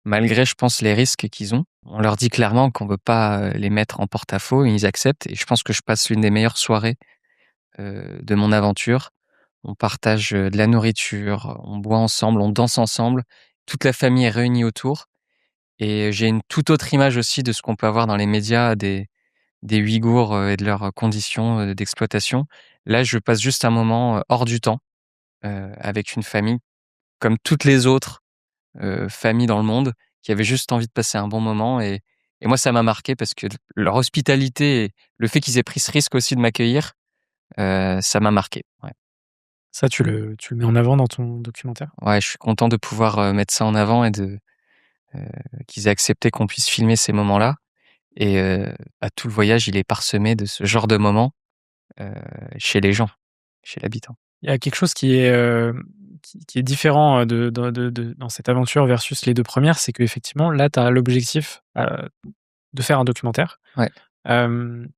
Malgré, je pense, les risques qu'ils ont. On leur dit clairement qu'on veut pas, les mettre en porte-à-faux et ils acceptent et je pense que je passe l'une des meilleures soirées, de mon aventure. On partage, de la nourriture, on boit ensemble, on danse ensemble. Toute la famille est réunie autour et j'ai une toute autre image aussi de ce qu'on peut avoir dans les médias des Ouïghours, et de leurs conditions, d'exploitation. Là, je passe juste un moment, hors du temps, avec une famille comme toutes les autres familles dans le monde qui avaient juste envie de passer un bon moment et moi ça m'a marqué parce que leur hospitalité et le fait qu'ils aient pris ce risque aussi de m'accueillir, ça m'a marqué, ouais. Ça, tu le mets en avant dans ton documentaire? Ouais, je suis content de pouvoir, mettre ça en avant et heu, qu'ils aient accepté qu'on puisse filmer ces moments-là et bah, tout le voyage, il est parsemé de ce genre de moments, heu, chez les gens, chez l'habitant. Il y a quelque chose qui est différent, de dans cette aventure versus les 2 premières, c'est qu'effectivement, là, tu as l'objectif, de faire un documentaire. Ouais. Hem,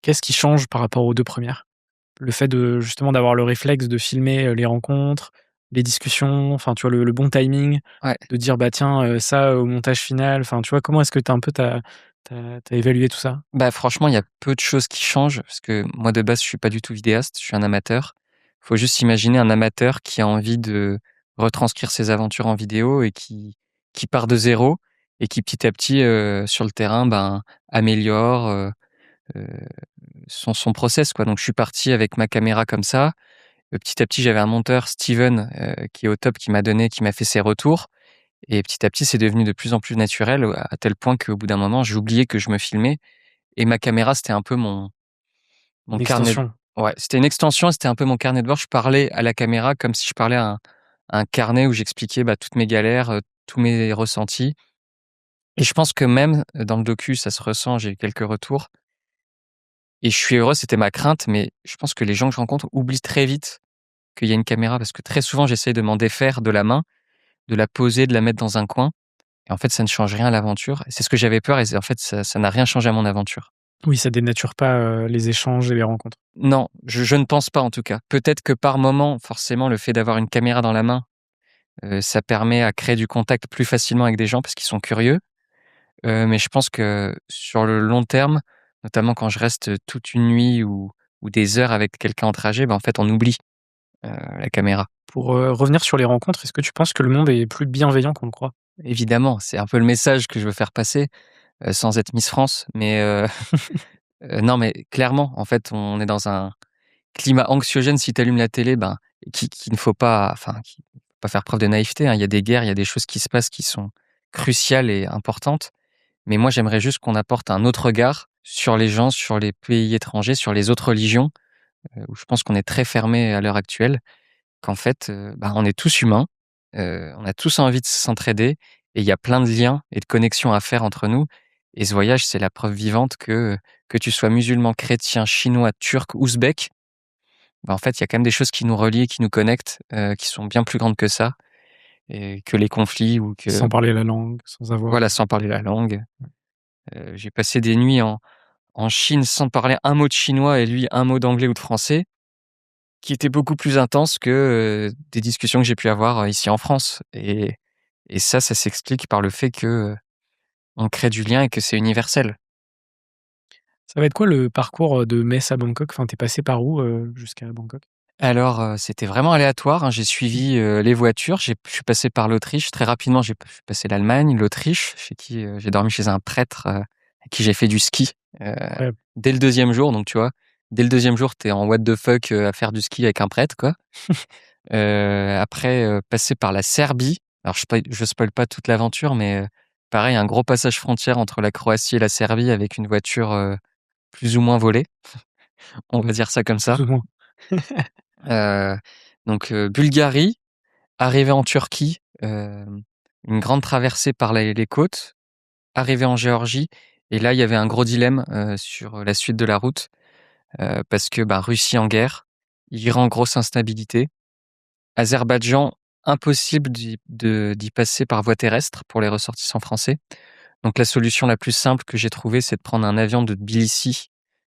Qu'est-ce qui change par rapport aux 2 premières? Le fait de justement d'avoir le réflexe de filmer, les rencontres, les discussions, enfin, tu vois, le bon timing, Ouais. de dire: «Bah, tiens, ça, au montage final», enfin, tu vois, comment est-ce que tu as un peu tu évalué tout ça? Bah, franchement, il y a peu de choses qui changent parce que moi, de base, je suis pas du tout vidéaste, je suis un amateur. Faut juste imaginer un amateur qui a envie de retranscrire ses aventures en vidéo et qui part de zéro et qui petit à petit, sur le terrain, ben, améliore, heu, son process, quoi. Donc je suis parti avec ma caméra comme ça. Petit à petit, j'avais un monteur, Steven, qui est au top, qui m'a fait ses retours et petit à petit, c'est devenu de plus en plus naturel, à tel point qu'au bout d'un moment, j'ai oublié que je me filmais et ma caméra, c'était un peu mon Une carnet d extension. ouais, c'était une extension, c'était un peu mon carnet de bord. Je parlais à la caméra comme si je parlais à un carnet où j'expliquais, bah, toutes mes galères, tous mes ressentis et je pense que même, dans le docu, ça se ressent, j'ai eu quelques retours et je suis heureux, c'était ma crainte, mais je pense que les gens que je rencontre oublient très vite qu'il y a une caméra parce que très souvent, j'essaye de m'en défaire de la main, de la poser, de la mettre dans un coin et en fait, ça ne change rien à l'aventure et c'est ce que j'avais peur et c'est en fait, ça n'a rien changé à mon aventure. Oui, ça dénature pas, les échanges et les rencontres. Non, je ne pense pas en tout cas. Peut-être que par moment, forcément, le fait d'avoir une caméra dans la main, ça permet à créer du contact plus facilement avec des gens parce qu'ils sont curieux, mais je pense que sur le long terme, notamment quand je reste toute une nuit ou des heures avec quelqu'un en trajet, bah, en fait, on oublie, la caméra. Pour, revenir sur les rencontres, est-ce que tu penses que le monde est plus bienveillant qu'on le croit? Évidemment, c'est un peu le message que je veux faire passer, sans être Miss France, mais non, mais clairement, en fait, on est dans un climat anxiogène. Si tu allumes la télé, ben, qu'il ne faut pas enfin, qu'il faut pas faire preuve de naïveté, hein. Il y a des guerres, il y a des choses qui se passent qui sont cruciales et importantes. Mais moi, j'aimerais juste qu'on apporte un autre regard sur les gens, sur les pays étrangers, sur les autres religions, où je pense qu'on est très fermé à l'heure actuelle, qu'en fait, bah, on est tous humains, on a tous envie de s'entraider et il y a plein de liens et de connexions à faire entre nous et ce voyage, c'est la preuve vivante que tu sois musulman, chrétien, chinois, turc, ouzbek, bah, en fait, il y a quand même des choses qui nous relient, qui nous connectent, qui sont bien plus grandes que ça et que les conflits ou que Sans parler la langue, sans avoir, voilà, sans parler la langue. J'ai passé des nuits en Chine sans parler un mot de chinois et lui un mot d'anglais ou de français, qui étaient beaucoup plus intenses que, des discussions que j'ai pu avoir, ici en France et ça s'explique par le fait que, on crée du lien et que c'est universel. ça va être quoi le parcours, de Metz à Bangkok? Enfin, tu es passé par où, jusqu'à Bangkok? Alors, c'était vraiment aléatoire, hein. J'ai Mmh. suivi, les voitures. Je suis passé par l'Autriche. Très rapidement, je suis passé l'Allemagne, l'Autriche, chez qui, j'ai dormi chez un prêtre, avec qui j'ai fait du ski, heu, Incroyable. dès le deuxième jour. Donc tu vois, dès le deuxième jour, tu es en what the fuck, à faire du ski avec un prêtre, quoi. Après, passer par la Serbie. Alors je spoil pas toute l'aventure, mais, pareil, un gros passage frontière entre la Croatie et la Serbie avec une voiture, plus ou moins volée, on va dire ça comme ça. Plus ou moins. Heu, donc, Bulgarie, arrivé en Turquie, une grande traversée par les côtes, arrivé en Géorgie et là, il y avait un gros dilemme, sur la suite de la route, parce que, bah, Russie en guerre, Iran, grosse instabilité, Azerbaïdjan, impossible d'y passer par voie terrestre pour les ressortissants français. Donc la solution la plus simple que j'ai trouvée, c'est de prendre un avion de Tbilissi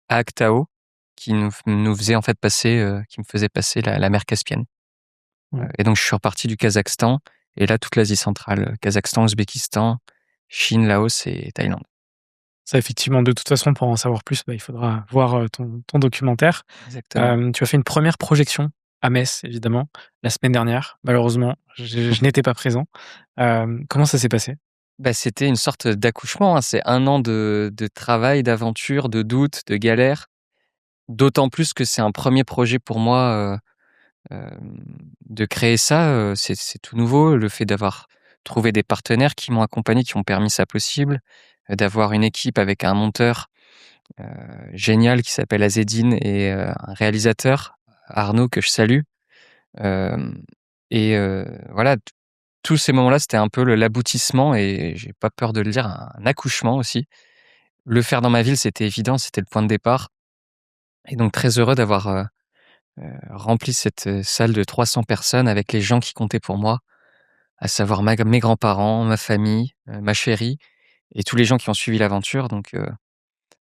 à Aktao qui nous faisait en fait passer, qui me faisait passer la mer Caspienne. Ouais. Et donc je suis reparti du Kazakhstan et là toute l'Asie centrale, Kazakhstan, Ouzbékistan, Chine, Laos et Thaïlande. Ça effectivement, de toute façon, pour en savoir plus, bah, il faudra voir, ton documentaire. Exactement. Tu as fait une première projection à Metz, évidemment, la semaine dernière. Malheureusement, je n'étais pas présent. Comment ça s'est passé? Bah, c'était une sorte d'accouchement, hein. C'est un an de travail, d'aventure, de doutes, de galères. D'autant plus que c'est un premier projet pour moi, de créer ça, c'est tout nouveau. Le fait d'avoir trouvé des partenaires qui m'ont accompagné, qui ont permis ça possible, d'avoir une équipe avec un monteur, heu, génial qui s'appelle Azedine et un réalisateur, Arnaud, que je salue. Hem et voilà, tous ces moments-là, c'était un peu l'aboutissement et j'ai pas peur de le dire, un accouchement aussi. Le faire dans ma ville, c'était évident, c'était le point de départ et donc très heureux d'avoir, rempli cette, salle de 300 personnes avec les gens qui comptaient pour moi, à savoir mes grands-parents, ma famille, ma chérie et tous les gens qui ont suivi l'aventure donc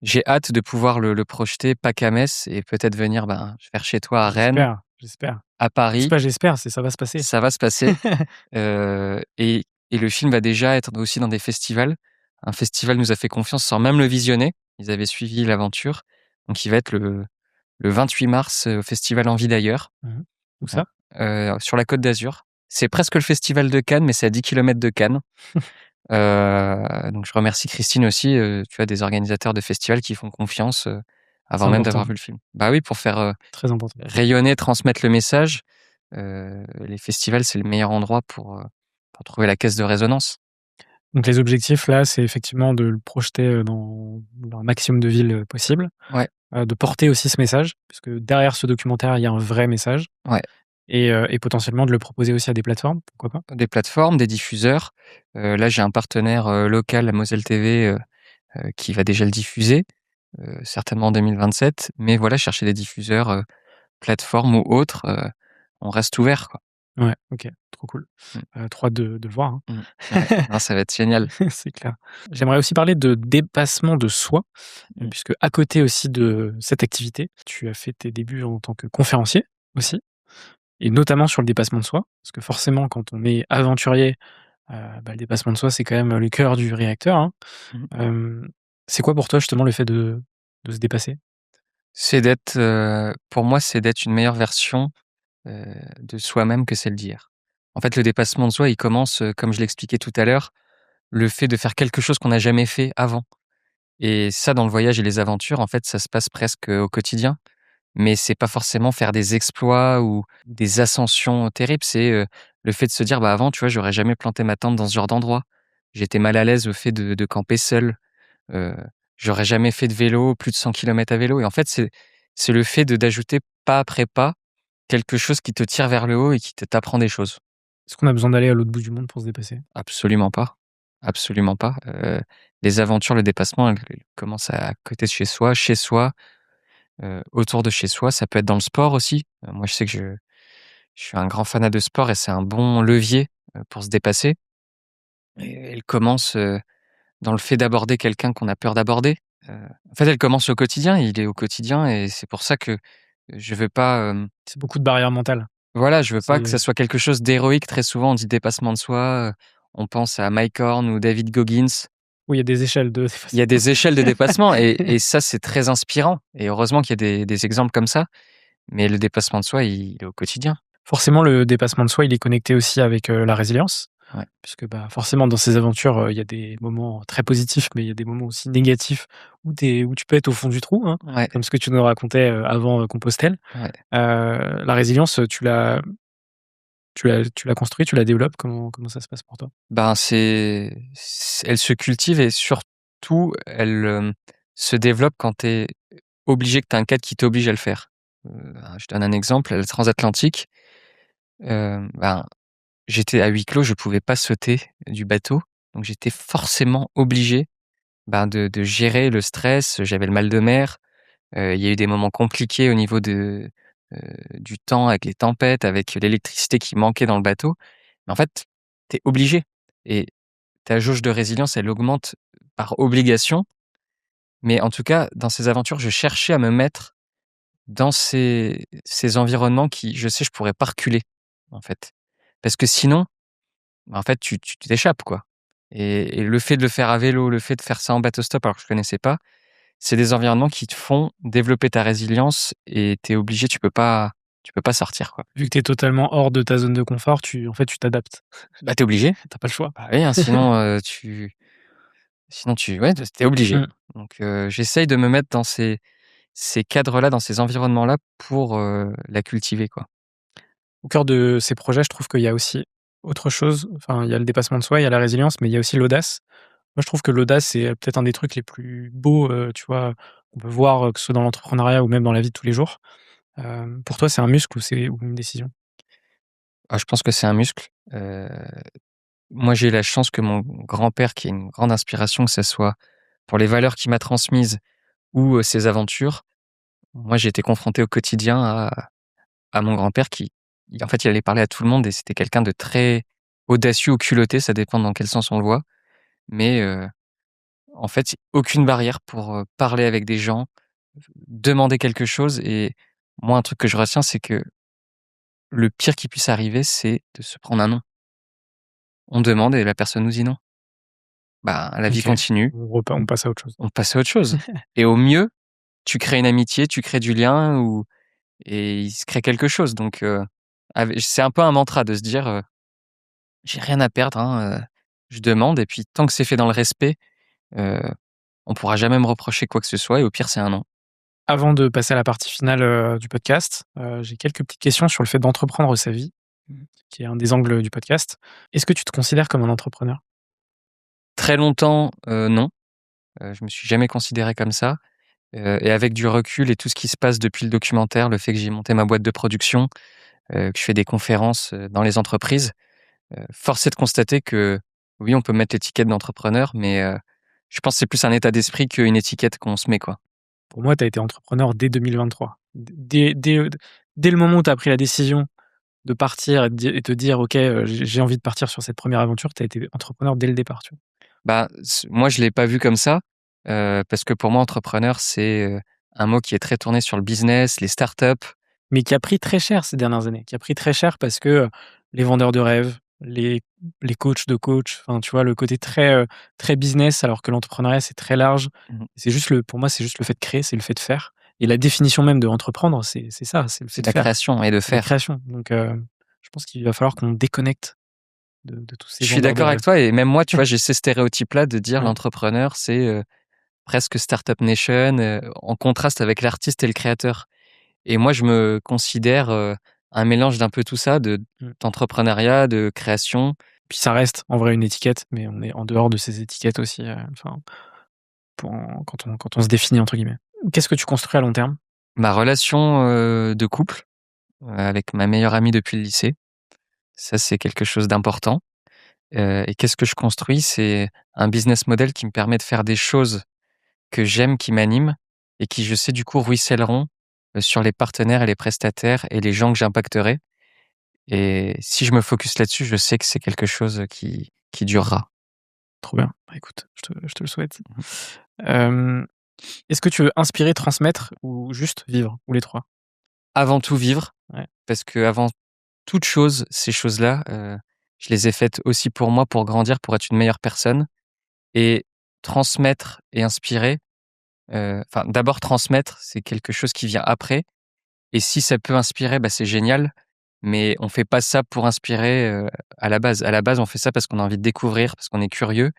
j'ai hâte de pouvoir le projeter, pas qu'à Metz et peut-être venir, ben, faire chez toi à Rennes, J'espère, j'espère. à C'est Paris. pas j'espère, c'est ça va se passer. Ça va se passer, et le film va déjà être aussi dans des festivals. Un festival nous a fait confiance sans même le visionner. Ils avaient suivi l'aventure, donc il va être le 28 mars, au festival Envie d'ailleurs, Mmh. Où hein, ça? sur la Côte d'Azur. C'est presque le festival de Cannes, mais c'est à 10 kilomètres de Cannes. Donc je remercie Christine aussi, tu vois, des organisateurs de festivals qui font confiance, C'est avant même d'avoir important, vu le film. Bah oui, pour faire, très important. rayonner, transmettre le message, les festivals, c'est le meilleur endroit pour trouver la caisse de résonance. Donc les objectifs là, c'est effectivement de le projeter, dans un maximum de villes, possible, Ouais, de porter aussi ce message, parce que derrière ce documentaire, il y a un vrai message ouais. et potentiellement de le proposer aussi à des plateformes, pourquoi pas? Des plateformes, des diffuseurs. Là, j'ai un partenaire, local, la Moselle TV, qui va déjà le diffuser, certainement en 2027. Mais voilà, chercher des diffuseurs, plateformes ou autres, on reste ouvert, quoi. Ouais, OK, trop cool. Mmh, Trop hâte de le voir, hein. mmh. Ouais, non, ça va être génial. C'est clair. J'aimerais aussi parler de dépassement de soi, Mmh. puisque à côté aussi de cette activité, tu as fait tes débuts en tant que conférencier aussi et notamment sur le dépassement de soi. Parce que forcément quand on est aventurier, le dépassement de soi, c'est quand même le cœur du réacteur, hein. Mmh. Hem, c'est quoi pour toi justement le fait de se dépasser? C'est d'être, pour moi, c'est d'être une meilleure version, heu, de soi-même que celle d'hier. En fait, le dépassement de soi, il commence, comme je l'expliquais tout à l'heure, le fait de faire quelque chose qu'on n'a jamais fait avant. Et ça, dans le voyage et les aventures, en fait, ça se passe presque, au quotidien. Mais c'est pas forcément faire des exploits ou des ascensions terribles, c'est, le fait de se dire: «Bah, avant, tu vois, j'aurais jamais planté ma tente dans ce genre d'endroit. J'étais mal à l'aise au fait de camper seul, heu, j'aurais jamais fait de vélo, plus de 100 kilomètres à vélo» et en fait, c'est le fait d'ajouter pas après pas, quelque chose qui te tire vers le haut et qui t'apprend des choses. Est-ce qu'on a besoin d'aller à l'autre bout du monde pour se dépasser? Absolument pas, absolument pas, les aventures, le dépassement, elles commencent à côté de chez soi, autour de chez soi. Ça peut être dans le sport aussi. Moi, je sais que je suis un grand fanat de sport et c'est un bon levier, pour se dépasser et elle commence, dans le fait d'aborder quelqu'un qu'on a peur d'aborder. Heu, En fait, elle commence au quotidien, il est au quotidien et c'est pour ça que je veux pas, C'est beaucoup de barrières mentales. voilà, je veux pas que ça C'est soit quelque chose d'héroïque. Très souvent, on dit dépassement de soi, on pense à Mike Horn ou David Goggins. oui, il y a des échelles de Il y a dépassement. des échelles de dépassement et ça, c'est très inspirant et heureusement qu'il y a des exemples comme ça, mais le dépassement de soi, il est au quotidien. Forcément, le dépassement de soi, il est connecté aussi avec, la résilience, Ouais, puisque, forcément dans ces aventures, il y a des moments très positifs, mais il y a des moments aussi négatifs où tu peux être au fond du trou, hein, ouais, comme ce que tu nous racontais, avant, Compostelle. ouais. La résilience, tu l'as construite, tu la développes, comment ça se passe pour toi? Ben, elle se cultive et surtout elle, se développe quand tu es obligé, que tu as un cadre qui t'oblige à le faire. Je donne un exemple, la transatlantique, ben, j'étais à huis clos, je pouvais pas sauter du bateau, donc j'étais forcément obligé, ben, de gérer le stress, j'avais le mal de mer, il y a eu des moments compliqués au niveau heu, du temps avec les tempêtes, avec l'électricité qui manquait dans le bateau, mais en fait, tu es obligé et ta jauge de résilience, elle augmente par obligation, mais en tout cas, dans ces aventures, je cherchais à me mettre dans ces environnements qui, je sais, je pourrais pas reculer, en fait. Parce que sinon, bah, en fait, tu t'échappes, quoi et le fait de le faire à vélo, le fait de faire ça en bateau stop alors que je connaissais pas, c'est des environnements qui te font développer ta résilience et tu es obligé, tu peux pas sortir, quoi. Vu que tu es totalement hors de ta zone de confort, tu t'adaptes. Bah, tu es obligé. Tu as pas le choix. Bah, oui, hein, sinon tu ouais, tu es obligé. Mmh. Donc j'essaye de me mettre dans ces cadres-là, dans ces environnements-là pour, la cultiver, quoi. Au cœur de ces projets, je trouve qu'il y a aussi autre chose. Enfin, il y a le dépassement de soi, il y a la résilience, mais il y a aussi l'audace. Moi, je trouve que l'audace, c'est, peut-être un des trucs les plus beaux, tu vois, qu'on peut voir, que ce soit dans l'entrepreneuriat ou même dans la vie de tous les jours. Pour toi, c'est un muscle ou une décision? Ah, je pense que c'est un muscle. Moi, j'ai eu la chance que mon grand-père, qui est une grande inspiration, que ça soit pour les valeurs qu'il m'a transmises ou, ses aventures, moi, j'ai été confronté au quotidien à mon grand-père en fait, il allait parler à tout le monde et c'était quelqu'un de très audacieux ou culotté, ça dépend dans quel sens on le voit. Mais, en fait, aucune barrière pour, parler avec des gens, demander quelque chose et moi, un truc que je retiens, c'est que le pire qui puisse arriver, c'est de se prendre un non. On demande et la personne nous dit non. Bah, la vie OK. continue, On passe à autre chose. on passe à autre chose et au mieux, tu crées une amitié, tu crées du lien ou et il se crée quelque chose donc c'est un peu un mantra de se dire, «J'ai rien à perdre, hein, je demande et puis tant que c'est fait dans le respect, heu, on pourra jamais me reprocher quoi que ce soit et au pire, c'est un non. Avant de passer à la partie finale, du podcast, j'ai quelques petites questions sur le fait d'entreprendre sa vie, qui est un des angles du podcast. Est-ce que tu te considères comme un entrepreneur? Très longtemps, non, je me suis jamais considéré comme ça, et avec du recul et tout ce qui se passe depuis le documentaire, le fait que j'ai monté ma boîte de production, que je fais des conférences, dans les entreprises, force est de constater que, oui, on peut mettre l'étiquette d'entrepreneur, mais je pense que c'est plus un état d'esprit qu'une étiquette qu'on se met, quoi. Pour moi, tu as été entrepreneur dès 2023. Dès le moment où tu as pris la décision de partir et te dire: «OK, j'ai envie de partir sur cette première aventure», tu as été entrepreneur dès le départ, tu vois? Bah, moi, je l'ai pas vu comme ça, parce que pour moi, entrepreneur, c'est, un mot qui est très tourné sur le business, les startups. Mais qui a pris très cher ces dernières années, qui a pris très cher parce que, les vendeurs de rêves, les coachs de coach, enfin, tu vois, le côté très business alors que l'entrepreneuriat, c'est très large. Mmh. C'est juste pour moi, c'est juste le fait de créer, c'est le fait de faire et la définition même de entreprendre, c'est ça, c'est le fait C'est de de la faire, création et de c'est la faire. création donc je pense qu'il va falloir qu'on déconnecte de tous ces Je suis vendeurs de d'accord avec rêves. toi et même moi, tu vois, j'ai ces stéréotypes-là de dire Ouais, l'entrepreneur, c'est, presque startup nation, en contraste avec l'artiste et le créateur. Et moi, je me considère, un mélange d'un peu tout ça, mmh. d'entrepreneuriat, de création. Puis ça reste en vrai une étiquette, mais on est en dehors de ces étiquettes aussi, enfin, quand on se «définit» entre guillemets. Qu'est-ce que tu construis à long terme? Ma relation, de couple, avec ma meilleure amie depuis le lycée, ça, c'est quelque chose d'important. Et qu'est-ce que je construis? C'est un business model qui me permet de faire des choses que j'aime, qui m'animent et qui, je sais, du coup, ruisselleront, sur les partenaires et les prestataires et les gens que j'impacterai. Et si je me focus là-dessus, je sais que c'est quelque chose, qui durera. Trop bien. Bah, écoute, je te le souhaite. Hem, Est-ce que tu veux inspirer, transmettre ou juste vivre? Ou les 3? Avant tout vivre, Ouais, parce qu'avant toute chose, ces choses-là, je les ai faites aussi pour moi, pour grandir, pour être une meilleure personne et transmettre et inspirer, enfin, d'abord transmettre, c'est quelque chose qui vient après et si ça peut inspirer, bah, c'est génial, mais on fait pas ça pour inspirer, à la base. À la base, on fait ça parce qu'on a envie de découvrir, parce qu'on est curieux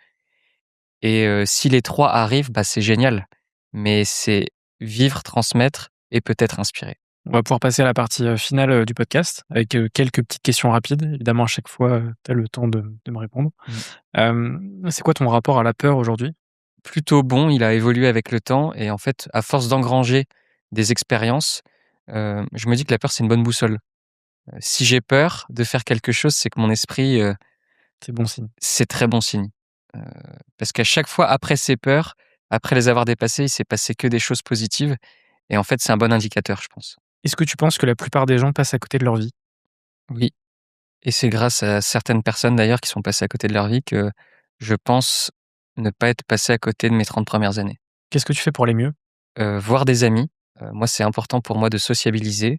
et si les 3 arrivent, bah, c'est génial, mais c'est vivre, transmettre et peut-être inspirer. on va pouvoir passer à la partie, finale, du podcast avec, quelques petites questions rapides. Évidemment, à chaque fois, tu as le temps de me répondre. Mmh. C'est quoi ton rapport à la peur aujourd'hui? Plutôt bon, il a évolué avec le temps et en fait, à force d'engranger des expériences, je me dis que la peur, c'est une bonne boussole. Si j'ai peur de faire quelque chose, c'est que mon esprit, C'est bon signe. c'est très bon signe. Heu, Parce qu'à chaque fois après ces peurs, après les avoir dépassées, il s'est passé que des choses positives et en fait, c'est un bon indicateur, je pense. Est-ce que tu penses que la plupart des gens passent à côté de leur vie? Oui et c'est grâce à certaines personnes d'ailleurs qui sont passées à côté de leur vie que je pense ne pas être passé à côté de mes 30 premières années. Qu'est-ce que tu fais pour aller mieux? Voir des amis, moi, c'est important pour moi de sociabiliser.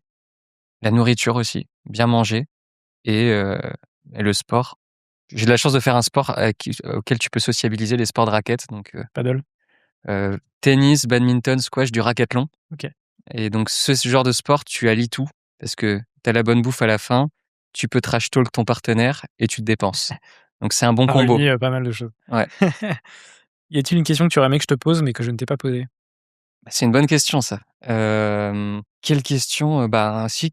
La nourriture aussi, bien manger et et le sport. J'ai de la chance de faire un sport auquel tu peux sociabiliser, les sports de raquettes, donc Paddle? tennis, badminton, squash, du racathlon OK. et donc ce genre de sport, tu allies tout parce que tu as la bonne bouffe à la fin, tu peux trash talk ton partenaire et tu te dépenses. Donc c'est un bon Ça combo. réunit, pas mal de choses. Ouais, Y a-t-il une question que tu aurais aimé que je te pose, mais que je ne t'ai pas posée? bah, c'est une bonne question ça. Quelle question? Ben, si,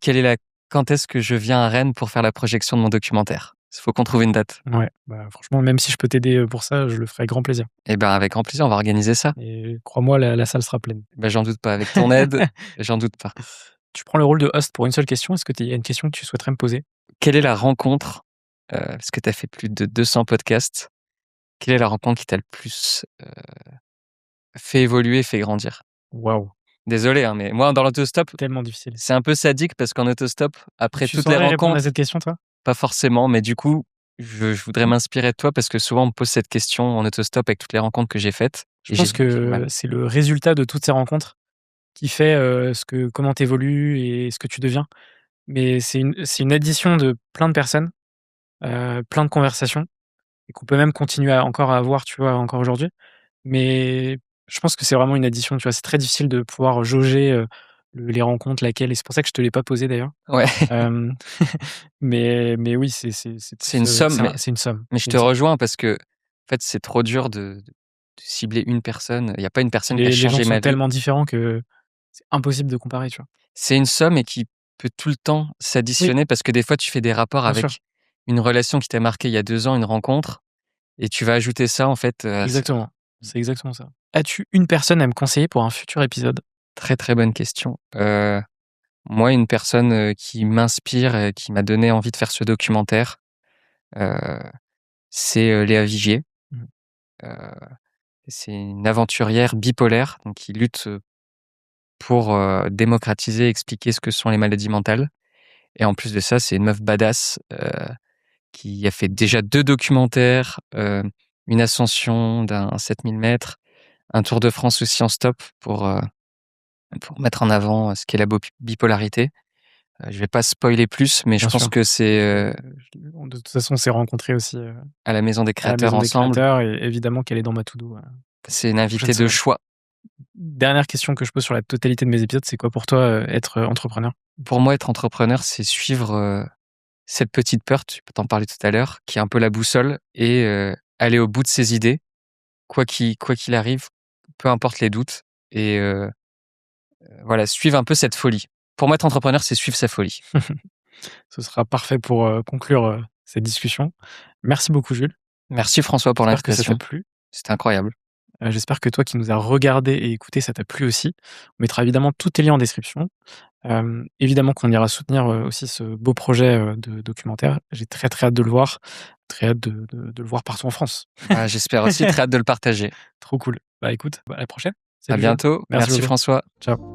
quand est-ce que je viens à Rennes pour faire la projection de mon documentaire? Il faut qu'on trouve une date. Ouais, bah, franchement, même si je peux t'aider, pour ça, je le ferai avec grand plaisir Eh ben, avec grand plaisir, on va organiser ça. et crois-moi, la salle sera pleine. Ben, j'en doute pas. Avec ton aide, j'en doute pas. Tu prends le rôle de host pour une seule question. Est-ce que il y a une question que tu souhaiterais me poser? Quelle est la rencontre, parce que tu as fait plus de 200 podcasts, quelle est la rencontre qui t'a le plus, fait évoluer, fait grandir? Waouh, Désolé, hein, mais moi, dans l'autostop, tellement difficile. c'est un peu sadique parce qu'en autostop, après Tu toutes les saurais répondre à rencontres, cette question, toi? pas forcément, mais du coup, je voudrais m'inspirer de toi parce que souvent on me pose cette question en autostop avec toutes les rencontres que j'ai faites Je et j'ai pense du que mal. c'est le résultat de toutes ces rencontres qui fait, comment tu évolues et ce que tu deviens. Mais c'est une addition de plein de personnes, plein de conversations et qu'on peut même continuer à encore à avoir, tu vois, encore aujourd'hui. Mais je pense que c'est vraiment une addition, tu vois? C'est très difficile de pouvoir jauger, les rencontres, laquelle, et c'est pour ça que je te l'ai pas posé d'ailleurs. Ouais, Euh, mais oui, c'est c'est une somme, c'est une somme. mais je C'est te une somme. rejoins parce que, en fait, c'est trop dur de cibler une personne. Il y a pas une personne qui a Les gens changé sont ma vie. tellement différents que c'est impossible de comparer, tu vois. C'est une somme et qui peut tout le temps Oui, s'additionner parce que des fois, tu fais des rapports bien sûr, avec une relation qui t'a marqué il y a 2 ans, une rencontre, et tu vas ajouter ça, en fait, exactement. C'est exactement ça. As-tu une personne à me conseiller pour un futur épisode? très, très bonne question. Moi, une personne, qui m'inspire et qui m'a donné envie de faire ce documentaire, heu, c'est, Léa Vigier. Mmh. Heu, c'est une aventurière bipolaire, donc qui lutte, pour, démocratiser et expliquer ce que sont les maladies mentales, et en plus de ça, c'est une meuf badass, qui a fait déjà 2 documentaires, une ascension d'un 7000 mètres, un Tour de France aussi en stop pour mettre en avant, ce qu'est la bipolarité. Je vais pas spoiler plus, mais je Bien pense sûr. que c'est, De toute façon, on s'est rencontrés aussi, à la Maison des à la Créateurs Maison des ensemble. Créateurs, et évidemment qu'elle est dans ma to-do, C'est une pour les prochaines invitée de semaines. choix. Dernière question que je pose sur la totalité de mes épisodes, c'est quoi pour toi, être, entrepreneur? Pour moi, être entrepreneur, c'est suivre, cette petite peur, tu t'en parlais tout à l'heure, qui est un peu la boussole, et aller au bout de ses idées, quoi qu'il arrive, peu importe les doutes, et voilà, suivre un peu cette folie. Pour moi, être entrepreneur, c'est suivre sa folie. Ce sera parfait pour, conclure, cette discussion. Merci beaucoup, Jules. Merci François pour J'espère que ça t'a l'invitation. plu. C'était incroyable. J'espère que toi qui nous as regardé et écouté, ça t'a plu aussi. On mettra évidemment tous tes liens en description. Évidemment qu'on ira soutenir, aussi ce beau projet, de documentaire. J'ai très, très hâte de le voir, très hâte de le voir partout en France. Bah, j'espère aussi, très hâte de le partager. Trop cool. Bah, écoute, à la prochaine. À Salut Jules. bientôt. Merci Merci beaucoup. François. Ciao.